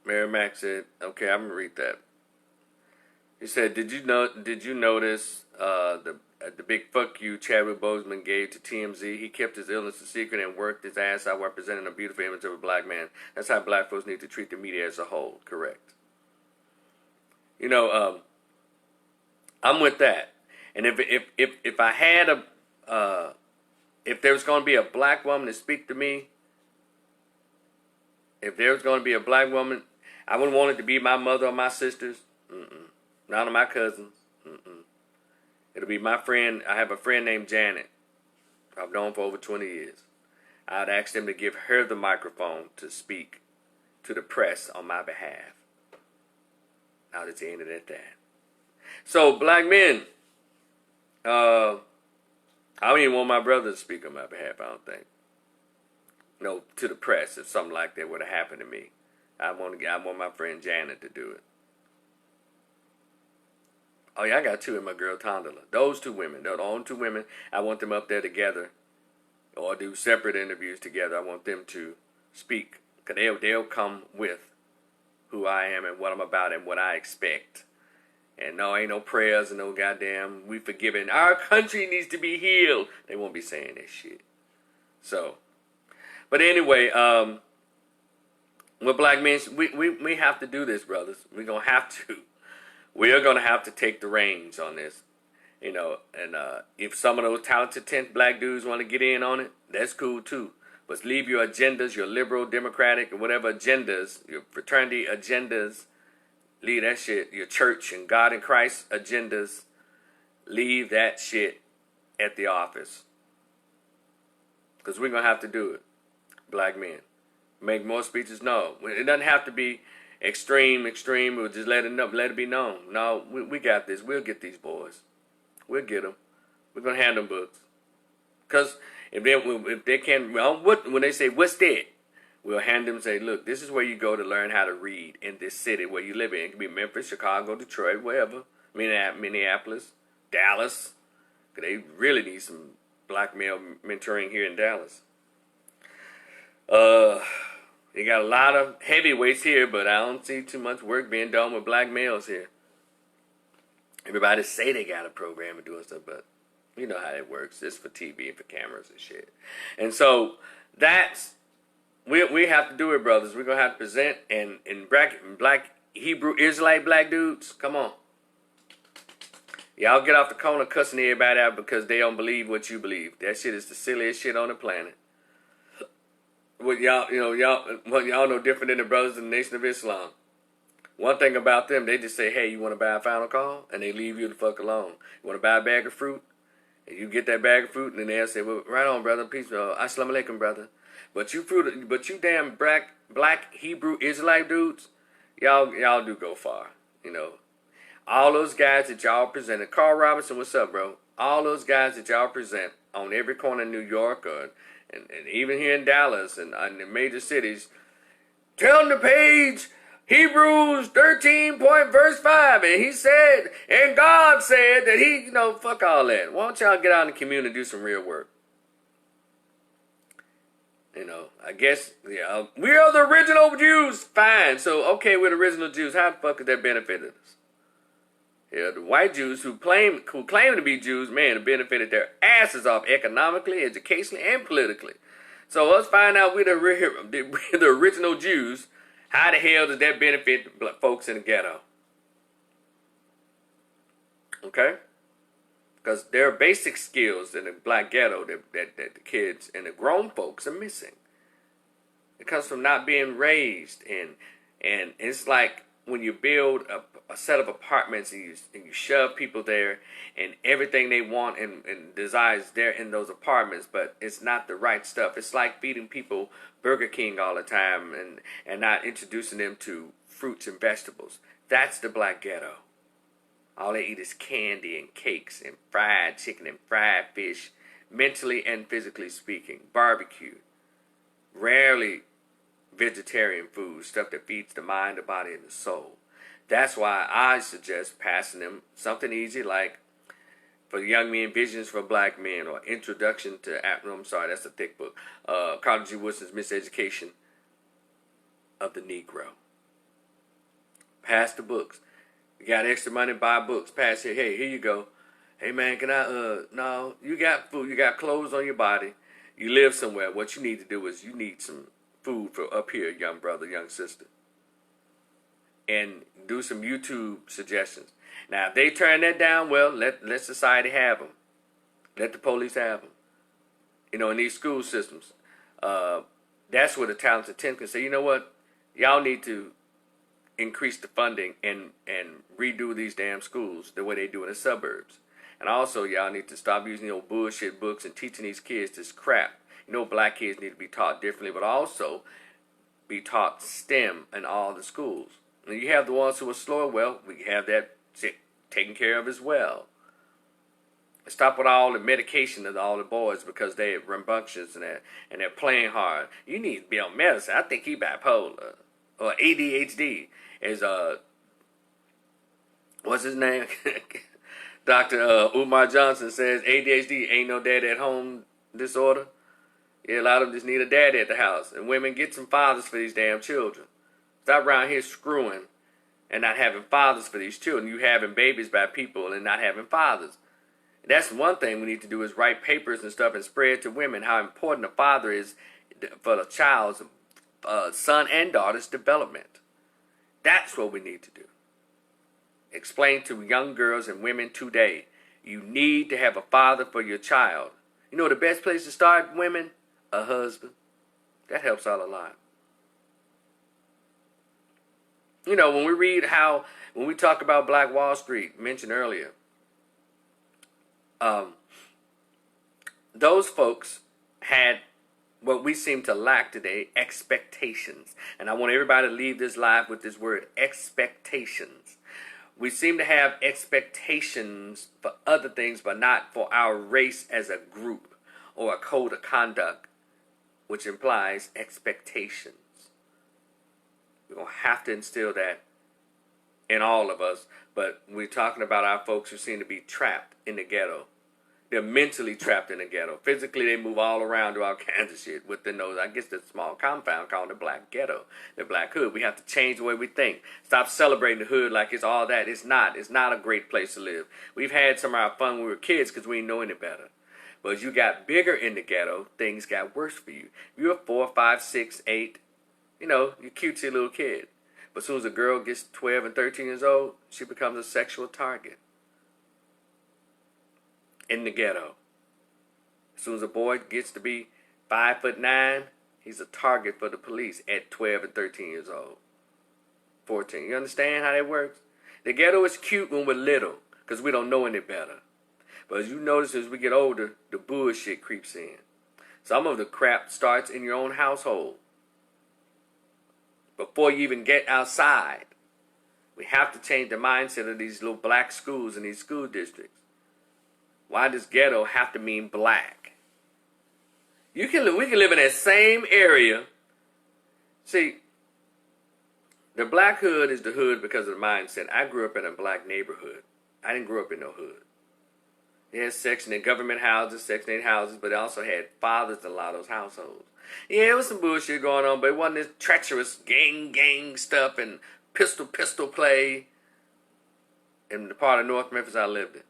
Mary Mack said, okay, I'm gonna read that. He said, did you notice the big fuck you Chadwick Boseman gave to TMZ? He kept his illness a secret and worked his ass out while presenting a beautiful image of a black man. That's how black folks need to treat the media as a whole. Correct. You know, I'm with that. And if I had if there was going to be a black woman to speak to me, if there was going to be a black woman, I wouldn't want it to be my mother or my sisters. None of my cousins. It'll be my friend. I have a friend named Janet. I've known for over 20 years. I'd ask them to give her the microphone to speak to the press on my behalf. Now that's the end of that. So, black men, I don't even want my brother to speak on my behalf, I don't think. No, to the press, if something like that would have happened to me. I want my friend Janet to do it. Oh yeah, I got two and my girl Tondela. Those two women, they're the only two women. I want them up there together, or do separate interviews together. I want them to speak, cause they'll come with who I am and what I'm about and what I expect. And no, ain't no prayers and no goddamn we forgiven. Our country needs to be healed. They won't be saying that shit. So, but anyway, with black men, we have to do this, brothers. We're gonna have to. We are going to have to take the reins on this, and if some of those talented 10 black dudes want to get in on it, that's cool too. But leave your agendas, your liberal, democratic, or whatever agendas, your fraternity agendas, leave that shit, your church and God and Christ agendas, leave that shit at the office. Because we're going to have to do it, black men. Make more speeches? No. It doesn't have to be extreme. We'll just let it be known. No, we got this. We'll get these boys. We'll get them. We're going to hand them books. Because if they can, well, when they say, what's that? We'll hand them and say, look, this is where you go to learn how to read in this city where you live in. It can be Memphis, Chicago, Detroit, wherever. Minneapolis, Dallas. They really need some black male mentoring here in Dallas. They got a lot of heavyweights here, but I don't see too much work being done with black males here. Everybody say they got a program and doing stuff, but you know how it works. It's for TV and for cameras and shit. And so that's, we have to do it, brothers. We're going to have to present and black Hebrew Israelite black dudes. Come on. Y'all get off the corner cussing everybody out because they don't believe what you believe. That shit is the silliest shit on the planet. Y'all know different than the brothers in the Nation of Islam. One thing about them, they just say, hey, you want to buy a final call? And they leave you the fuck alone. You want to buy a bag of fruit? And you get that bag of fruit, and then they'll say, well, right on, brother. Peace. Assalamu alaikum, brother. But you damn black Hebrew Israelite dudes, y'all do go far. You know. All those guys that y'all presented. Carl Robinson, what's up, bro? All those guys that y'all present on every corner in New York and even here in Dallas and the major cities, turn the page, Hebrews 13, verse 5. And he said, and God said that he, fuck all that. Why don't y'all get out in the community and do some real work? I guess, we are the original Jews. Fine. So, okay, we're the original Jews. How the fuck could that benefit us? Yeah, the white Jews who claim to be Jews, man, have benefited their asses off economically, educationally, and politically. So let's find out we're the original Jews. How the hell does that benefit the folks in the ghetto? Okay? Because there are basic skills in the black ghetto that the kids and the grown folks are missing. It comes from not being raised. And it's like when you build a set of apartments and you shove people there and everything they want and desires there in those apartments, but it's not the right stuff. It's like feeding people Burger King all the time and not introducing them to fruits and vegetables. That's the black ghetto. All they eat is candy and cakes and fried chicken and fried fish, mentally and physically speaking. Barbecue. Rarely vegetarian food, stuff that feeds the mind, the body, and the soul. That's why I suggest passing them something easy like For Young Men, Visions for Black Men, or Introduction to, I'm sorry, that's a thick book. Carter G. Woodson's Miseducation of the Negro. Pass the books. You got extra money, buy books. Pass it. Hey, here you go. Hey, man, can I, no, you got food, you got clothes on your body. You live somewhere. What you need to do is you need some food for up here, young brother, young sister. And do some YouTube suggestions. Now, if they turn that down, well, let society have them. Let the police have them. You know, in these school systems. That's where the talented 10 can say, you know what? Y'all need to increase the funding and redo these damn schools the way they do in the suburbs. And also, y'all need to stop using old bullshit books and teaching these kids this crap. You know, black kids need to be taught differently, but also be taught STEM in all the schools. And you have the ones who are slower, well, we have that taken care of as well. Stop with all the medication of all the boys because they're rambunctious and they're playing hard. You need to be on medicine. I think he bipolar or ADHD. Is what's his name? Dr. Umar Johnson says ADHD ain't no dad at home disorder. Yeah, a lot of them just need a daddy at the house. And women, get some fathers for these damn children. Stop around here screwing and not having fathers for these children. You having babies by people and not having fathers. That's one thing we need to do is write papers and stuff and spread to women how important a father is for the child's son and daughter's development. That's what we need to do. Explain to young girls and women today, you need to have a father for your child. You know the best place to start, women? A husband. That helps out a lot. You know, when we talk about Black Wall Street, mentioned earlier, those folks had what we seem to lack today, expectations. And I want everybody to leave this live with this word, expectations. We seem to have expectations for other things, but not for our race as a group or a code of conduct, which implies expectations. We're going to have to instill that in all of us. But we're talking about our folks who seem to be trapped in the ghetto. They're mentally trapped in the ghetto. Physically, they move all around, do all kinds of shit within those, I guess, the small compound called the black ghetto, the black hood. We have to change the way we think. Stop celebrating the hood like it's all that. It's not. It's not a great place to live. We've had some of our fun when we were kids because we didn't know any better. But as you got bigger in the ghetto, things got worse for you. If you're 4, 5, 6, 8, you're cutesy little kid. But as soon as a girl gets 12 and 13 years old, she becomes a sexual target. In the ghetto. As soon as a boy gets to be 5'9", he's a target for the police at 12 and 13 years old. 14. You understand how that works? The ghetto is cute when we're little because we don't know any better. But as you notice, as we get older, the bullshit creeps in. Some of the crap starts in your own household. Before you even get outside, we have to change the mindset of these little black schools and these school districts. Why does ghetto have to mean black? We can live in that same area. See, the black hood is the hood because of the mindset. I grew up in a black neighborhood. I didn't grow up in no hood. They had Section 8 government houses, Section 8 houses, but they also had fathers in a lot of those households. Yeah, there was some bullshit going on, but it wasn't this treacherous gang stuff and pistol play in the part of North Memphis I lived in.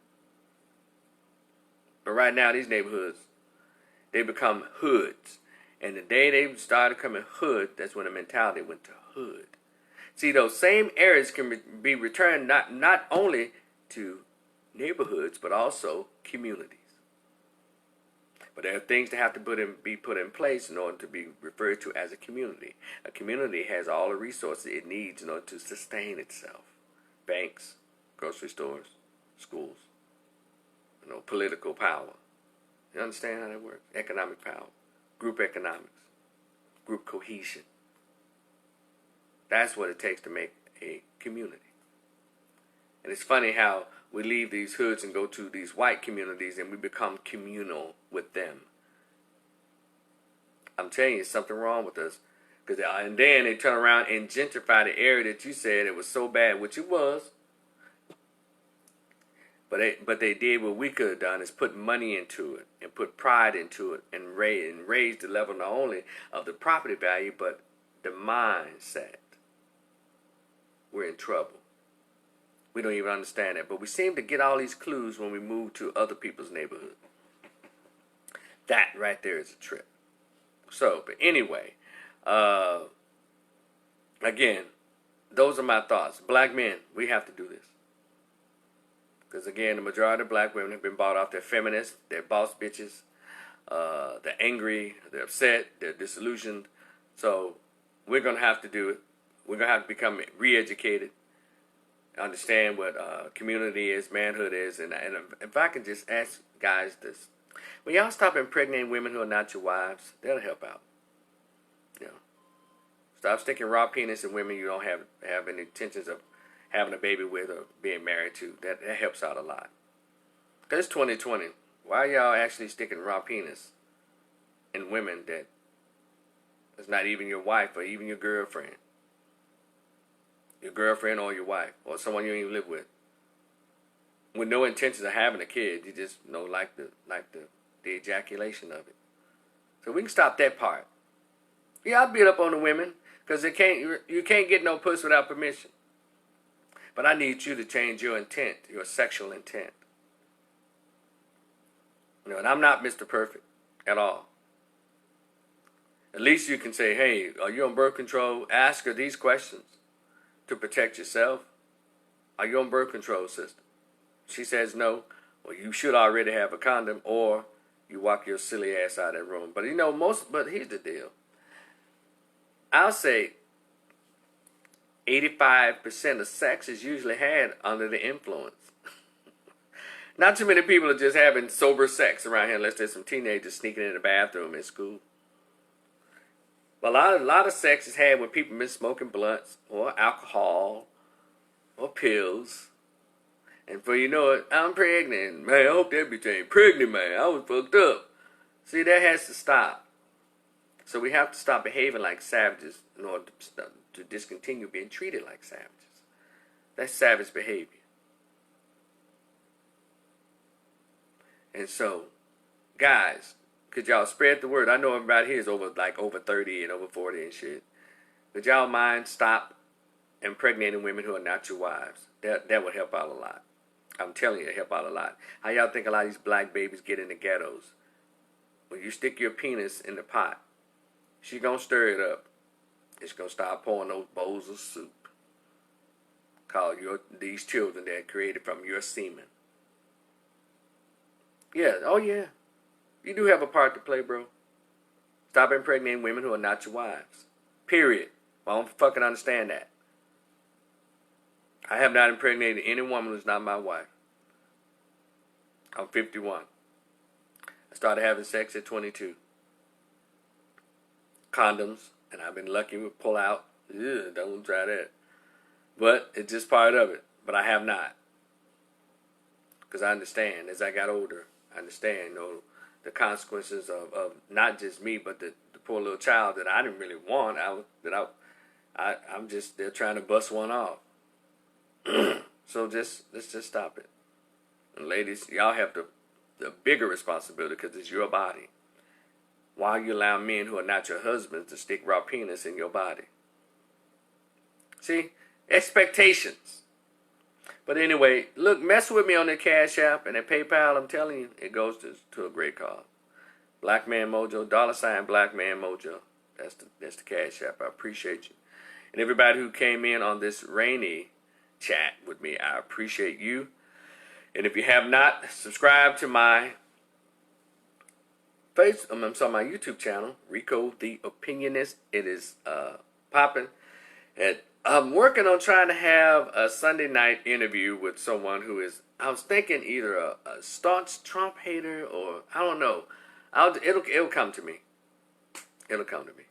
But right now, these neighborhoods, they become hoods. And the day they started coming hood, that's when the mentality went to hood. See, those same areas can be returned not only to neighborhoods, but also communities. But there are things that have to be put in place in order to be referred to as a community. A community has all the resources it needs in order to sustain itself. Banks, grocery stores, schools. Political power. You understand how that works? Economic power. Group economics. Group cohesion. That's what it takes to make a community. And it's funny how we leave these hoods and go to these white communities and we become communal with them. I'm telling you, there's something wrong with us. And then they turn around and gentrify the area that you said it was so bad, which it was. But they did what we could have done, is put money into it and put pride into it and raise the level not only of the property value, but the mindset. We're in trouble. We don't even understand that. But we seem to get all these clues when we move to other people's neighborhood. That right there is a trip. So, but anyway, again, those are my thoughts. Black men, we have to do this. Because again, the majority of black women have been bought off. They're feminists, they're boss bitches, they're angry, they're upset, they're disillusioned. So we're going to have to do it. We're going to have to become re-educated, understand what community is, manhood is. And if I can just ask guys this. When y'all stop impregnating women who are not your wives, that'll help out. Stop sticking raw penis in women you don't have any intentions of having a baby with or being married to. That helps out a lot. Because it's 2020. Why are y'all actually sticking raw penis in women that is not even your wife or even your girlfriend? Your girlfriend or your wife or someone you don't even live with. With no intentions of having a kid. You just like the ejaculation of it. So we can stop that part. Yeah, I beat up on the women because you can't get no puss without permission. But I need you to change your intent, your sexual intent. And I'm not Mr. Perfect at all. At least you can say, hey, are you on birth control? Ask her these questions to protect yourself. Are you on birth control, sister? She says no. Well, you should already have a condom, or you walk your silly ass out of that room. But but here's the deal. I'll say 85% of sex is usually had under the influence. Not too many people are just having sober sex around here unless there's some teenagers sneaking in the bathroom in school. But a lot of sex is had when people been smoking blunts or alcohol or pills. And for you know it, I'm pregnant. Man, I hope that bitch ain't pregnant, man. I was fucked up. See, that has to stop. So we have to stop behaving like savages in order to discontinue being treated like savages. That's savage behavior. And so, guys, could y'all spread the word? I know everybody here is over 30 and over 40 and shit. Could y'all mind stop impregnating women who are not your wives? That would help out a lot. I'm telling you, it help out a lot. How y'all think a lot of these black babies get in the ghettos? When you stick your penis in the pot, she gonna stir it up. It's gonna start pouring those bowls of soup. Called these children that are created from your semen. Yeah, oh yeah. You do have a part to play, bro. Stop impregnating women who are not your wives. Period. I don't fucking understand that. I have not impregnated any woman who's not my wife. I'm 51. I started having sex at 22. Condoms, and I've been lucky with pull out. Ugh, don't try that. But it's just part of it. But I have not. Because I understand, as I got older, I understand, the consequences of not just me, but the poor little child that I didn't really want. I'm just, they're trying to bust one off. So let's just stop it. And ladies, y'all have the bigger responsibility because it's your body. Why you allow men who are not your husbands to stick raw penis in your body? See? Expectations. But anyway, look, mess with me on the Cash App and the PayPal. I'm telling you, it goes to a great cause. Blackman Mojo, $ Blackman Mojo. That's the Cash App. I appreciate you. And everybody who came in on this rainy chat with me, I appreciate you. And if you have not subscribed to my my YouTube channel, Rico the Opinionist, it is popping. And I'm working on trying to have a Sunday night interview with someone who is, I was thinking either a staunch Trump hater or, I don't know. It'll come to me. It'll come to me.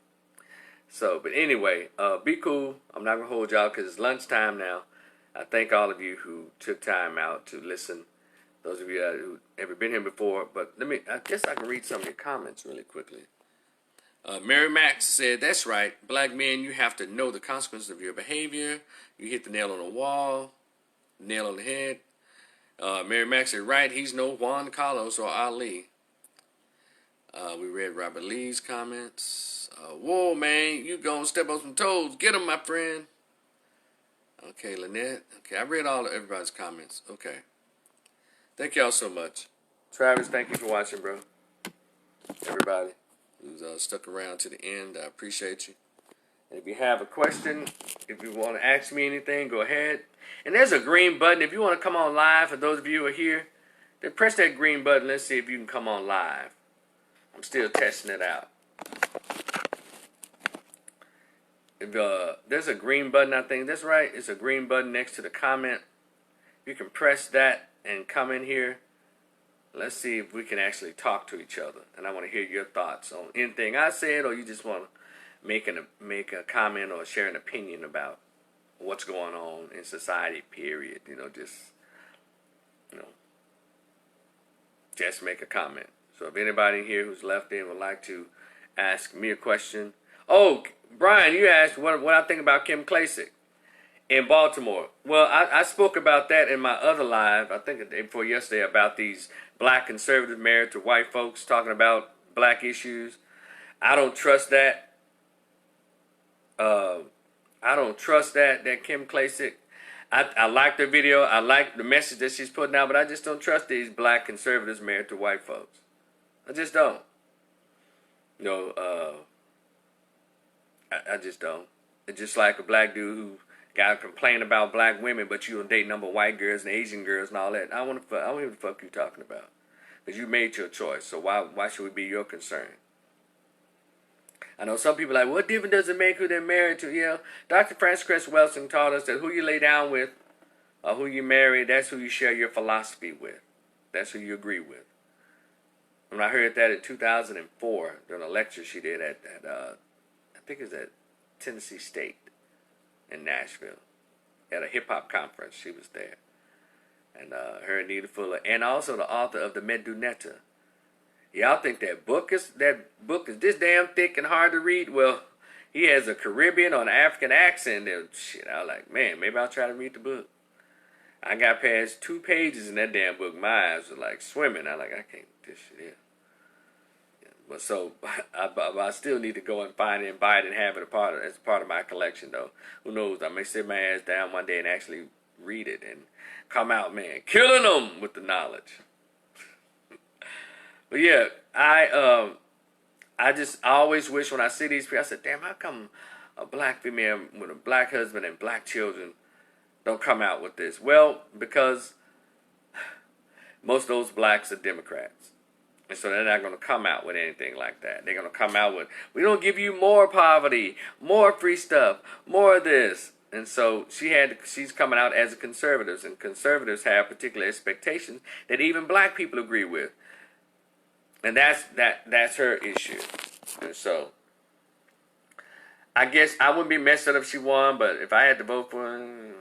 So, but anyway, be cool. I'm not going to hold y'all because it's lunchtime now. I thank all of you who took time out to listen. Those of you who ever been here before. But I guess I can read some of your comments really quickly. Mary Max said, that's right. Black men, you have to know the consequences of your behavior. You hit the nail on the wall, nail on the head. Mary Max said, right, he's no Juan Carlos or Ali. We read Robert Lee's comments. Whoa, man, you gonna step on some toes. Get him, my friend. Okay, Lynette. Okay, I read all of everybody's comments. Okay. Thank y'all so much. Travis, thank you for watching, bro. Everybody who's stuck around to the end, I appreciate you. And if you have a question, if you want to ask me anything, go ahead. And there's a green button. If you want to come on live, for those of you who are here, then press that green button. Let's see if you can come on live. I'm still testing it out. If there's a green button, I think that's right. It's a green button next to the comment. You can press that and come in here. Let's see if we can actually talk to each other. And I want to hear your thoughts on anything I said, or you just want to make a comment or share an opinion about what's going on in society, period. Just make a comment. So if anybody here who's left in would like to ask me a question. Oh, Brian, you asked what I think about Kim Klacik in Baltimore. Well, I spoke about that in my other live, I think the day before yesterday, about these black conservatives married to white folks talking about black issues. I don't trust that. I don't trust that Kim Klacik. I like the video. I like the message that she's putting out, but I just don't trust these black conservatives married to white folks. I just don't. I just don't. It's just like a black dude who got to complain about black women, but you don't date number white girls and Asian girls and all that. I don't know what the fuck you talking about. Because you made your choice, so why should it be your concern? I know some people are like, what difference does it make who they're married to? Dr. Francis Cress Welsing taught us that who you lay down with or who you marry, that's who you share your philosophy with. That's who you agree with. When I heard that in 2004 during a lecture she did at I think it was at Tennessee State in Nashville at a hip hop conference. She was there, and her and Nita Fuller, and also the author of the Medunetta. Y'all think that book is this damn thick and hard to read? Well, he has a Caribbean or an African accent. And shit, I was like, man, maybe I'll try to read the book. I got past 2 pages in that damn book. My eyes were like swimming. I can't do this shit here. Yeah, but so I still need to go and find it and buy it and have it as part of my collection, though. Who knows? I may sit my ass down one day and actually read it and come out, man, killing them with the knowledge. But yeah, I always wish when I see these people, I said, damn, how come a black female with a black husband and black children don't come out with this? Well, because most of those blacks are Democrats. And so they're not going to come out with anything like that. They're going to come out with, we don't give you more poverty, more free stuff, more of this. And so she's coming out as a conservative. And conservatives have particular expectations that even black people agree with. And that's her issue. And so I guess I wouldn't be messed up if she won, but if I had to vote for her,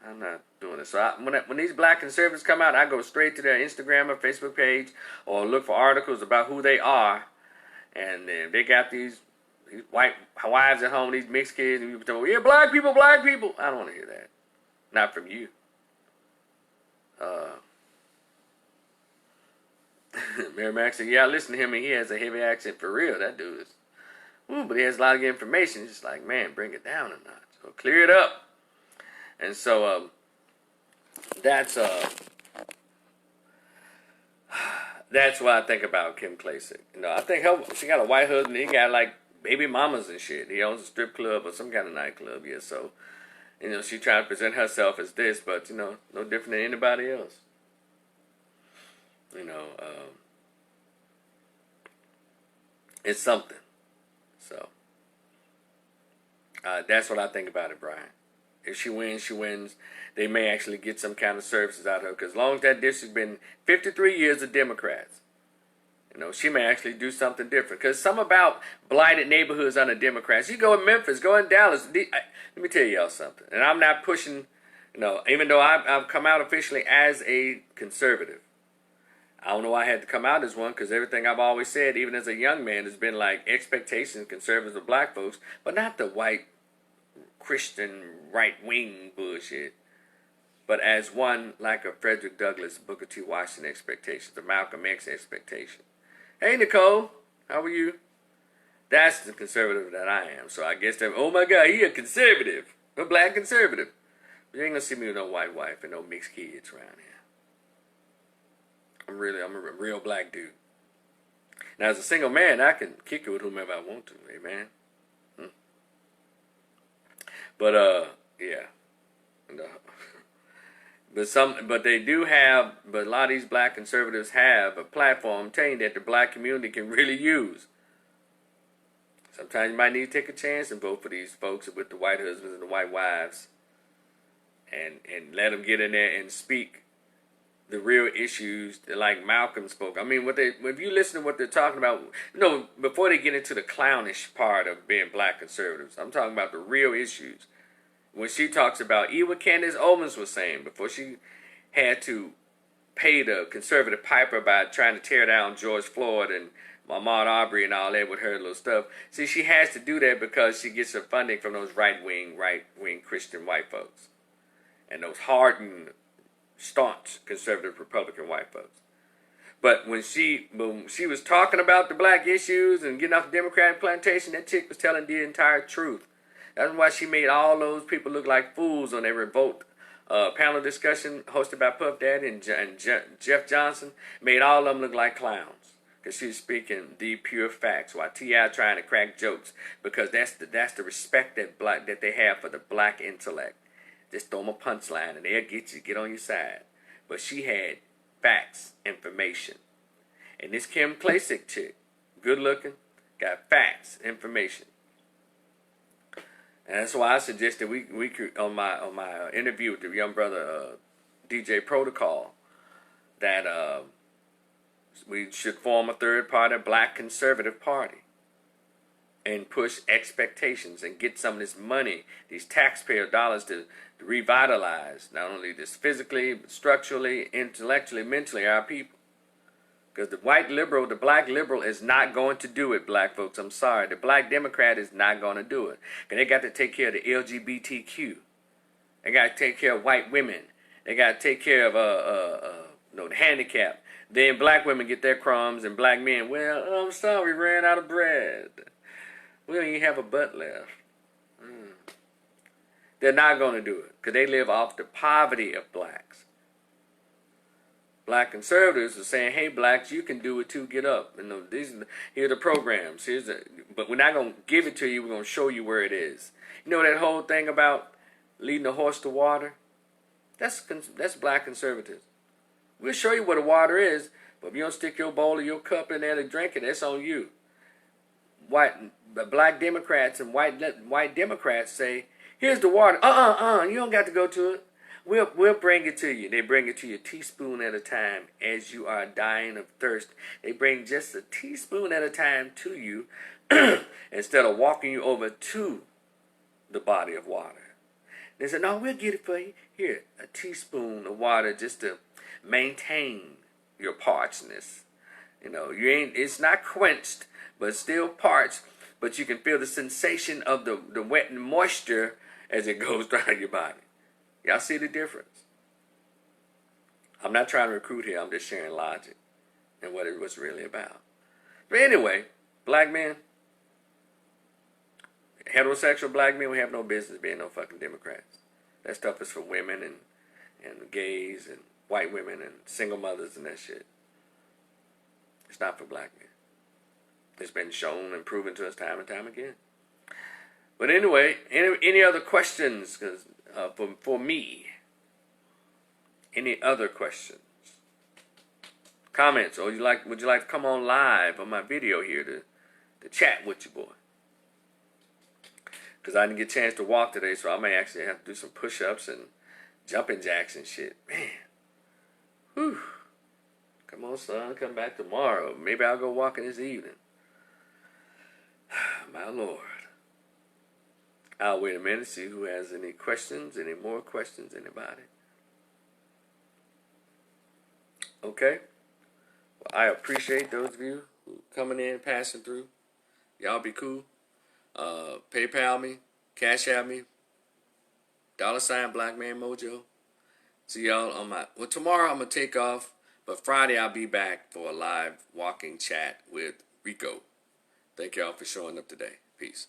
I'm not doing it. So when these black conservatives come out, I go straight to their Instagram or Facebook page or look for articles about who they are. And then they got these white wives at home, these mixed kids, and people tell me, yeah, black people. I don't want to hear that. Not from you. Mary Max said, yeah, I listen to him and he has a heavy accent for real. That dude is, but he has a lot of information. It's just like, man, bring it down a notch. So clear it up. And so that's what I think about Kim Klacik. I think she got a white husband. He got like baby mamas and shit. He owns a strip club or some kind of nightclub. Yeah, so she trying to present herself as this, but no different than anybody else. It's something. So that's what I think about it, Brian. If she wins, she wins. They may actually get some kind of services out of her, because as long as that district's been 53 years of Democrats, she may actually do something different. Because some about blighted neighborhoods under Democrats. You go in Memphis, go in Dallas. Let me tell y'all something. And I'm not pushing, even though I've come out officially as a conservative. I don't know why I had to come out as one, because everything I've always said, even as a young man, has been like expectations, conservatives of black folks, but not the white Christian right-wing bullshit, but as one like a Frederick Douglass, Booker T. Washington expectation, the Malcolm X expectation. Hey, Nicole, how are you? That's the conservative that I am. So I guess that, oh my God, he a conservative, a black conservative. But you ain't gonna see me with no white wife and no mixed kids around here. I'm a real black dude. Now, as a single man, I can kick it with whomever I want to, amen. But yeah. But they do have. But a lot of these black conservatives have a platform saying that the black community can really use. Sometimes you might need to take a chance and vote for these folks with the white husbands and the white wives, and let them get in there and speak the real issues like Malcolm spoke. I mean, if you listen to what they're talking about, before they get into the clownish part of being black conservatives, I'm talking about the real issues. When she talks about, even what Candace Owens was saying, before she had to pay the conservative piper by trying to tear down George Floyd and Ahmaud Arbery and all that with her little stuff. See, she has to do that because she gets her funding from those right-wing Christian white folks. And those hardened, staunch conservative Republican white folks. But when she was talking about the black issues and getting off the Democratic plantation, that chick was telling the entire truth. That's why she made all those people look like fools on their Revolt panel discussion hosted by Puff Daddy and Jeff Johnson. Made all of them look like clowns because she was speaking the pure facts. While T.I. trying to crack jokes, because that's the respect that they have for the black intellect. Just throw them a punchline and they'll get on your side. But she had facts, information. And this Kim Klacik chick, good looking, got facts, information. And that's why I suggested we could, on my interview with the young brother DJ Protocol, that we should form a third party, black conservative party. and push expectations and get some of this money, these taxpayer dollars to revitalize not only this physically, but structurally, intellectually, mentally our people. Because the white liberal, the black liberal is not going to do it, black folks. I'm sorry. The black Democrat is not going to do it. Because they got to take care of the LGBTQ. They got to take care of white women. They got to take care of the handicapped. Then black women get their crumbs and black men, well, I'm sorry, we ran out of bread. We don't even have a butt left. They're not going to do it because they live off the poverty of blacks. Black conservatives are saying, hey, blacks, you can do it too. Get up. Here are the programs. But we're not going to give it to you. We're going to show you where it is. You know that whole thing about leading a horse to water? That's black conservatives. We'll show you where the water is, but if you don't stick your bowl or your cup in there to drink it, that's on you. Black Democrats and white Democrats say, here's the water. You don't got to go to it. We'll bring it to you. They bring it to you a teaspoon at a time as you are dying of thirst. They bring just a teaspoon at a time to you instead of walking you over to the body of water. They said, no, we'll get it for you. Here, a teaspoon of water just to maintain your parchness. It's not quenched, but still parched. But you can feel the sensation of the wet and moisture as it goes down your body. Y'all see the difference? I'm not trying to recruit here. I'm just sharing logic and what it was really about. But anyway, black men, heterosexual black men, we have no business being no fucking Democrats. That stuff is for women and gays and white women and single mothers and that shit. It's not for black men. It's been shown and proven to us time and time again. But anyway, any other questions? Because for me, any other questions, comments, or would you like to come on live on my video here to chat with you, boy? Because I didn't get a chance to walk today, so I may actually have to do some push-ups and jumping jacks and shit. Man, whew. Come on, son, come back tomorrow. Maybe I'll go walking this evening. My Lord. I'll wait a minute, see who has any questions, any more questions, anybody. Okay. Well, I appreciate those of you who coming in, passing through. Y'all be cool. PayPal me, Cash App me, $ Blackman Mojo. See y'all on tomorrow I'm going to take off, but Friday I'll be back for a live walking chat with Rico. Thank y'all for showing up today. Peace.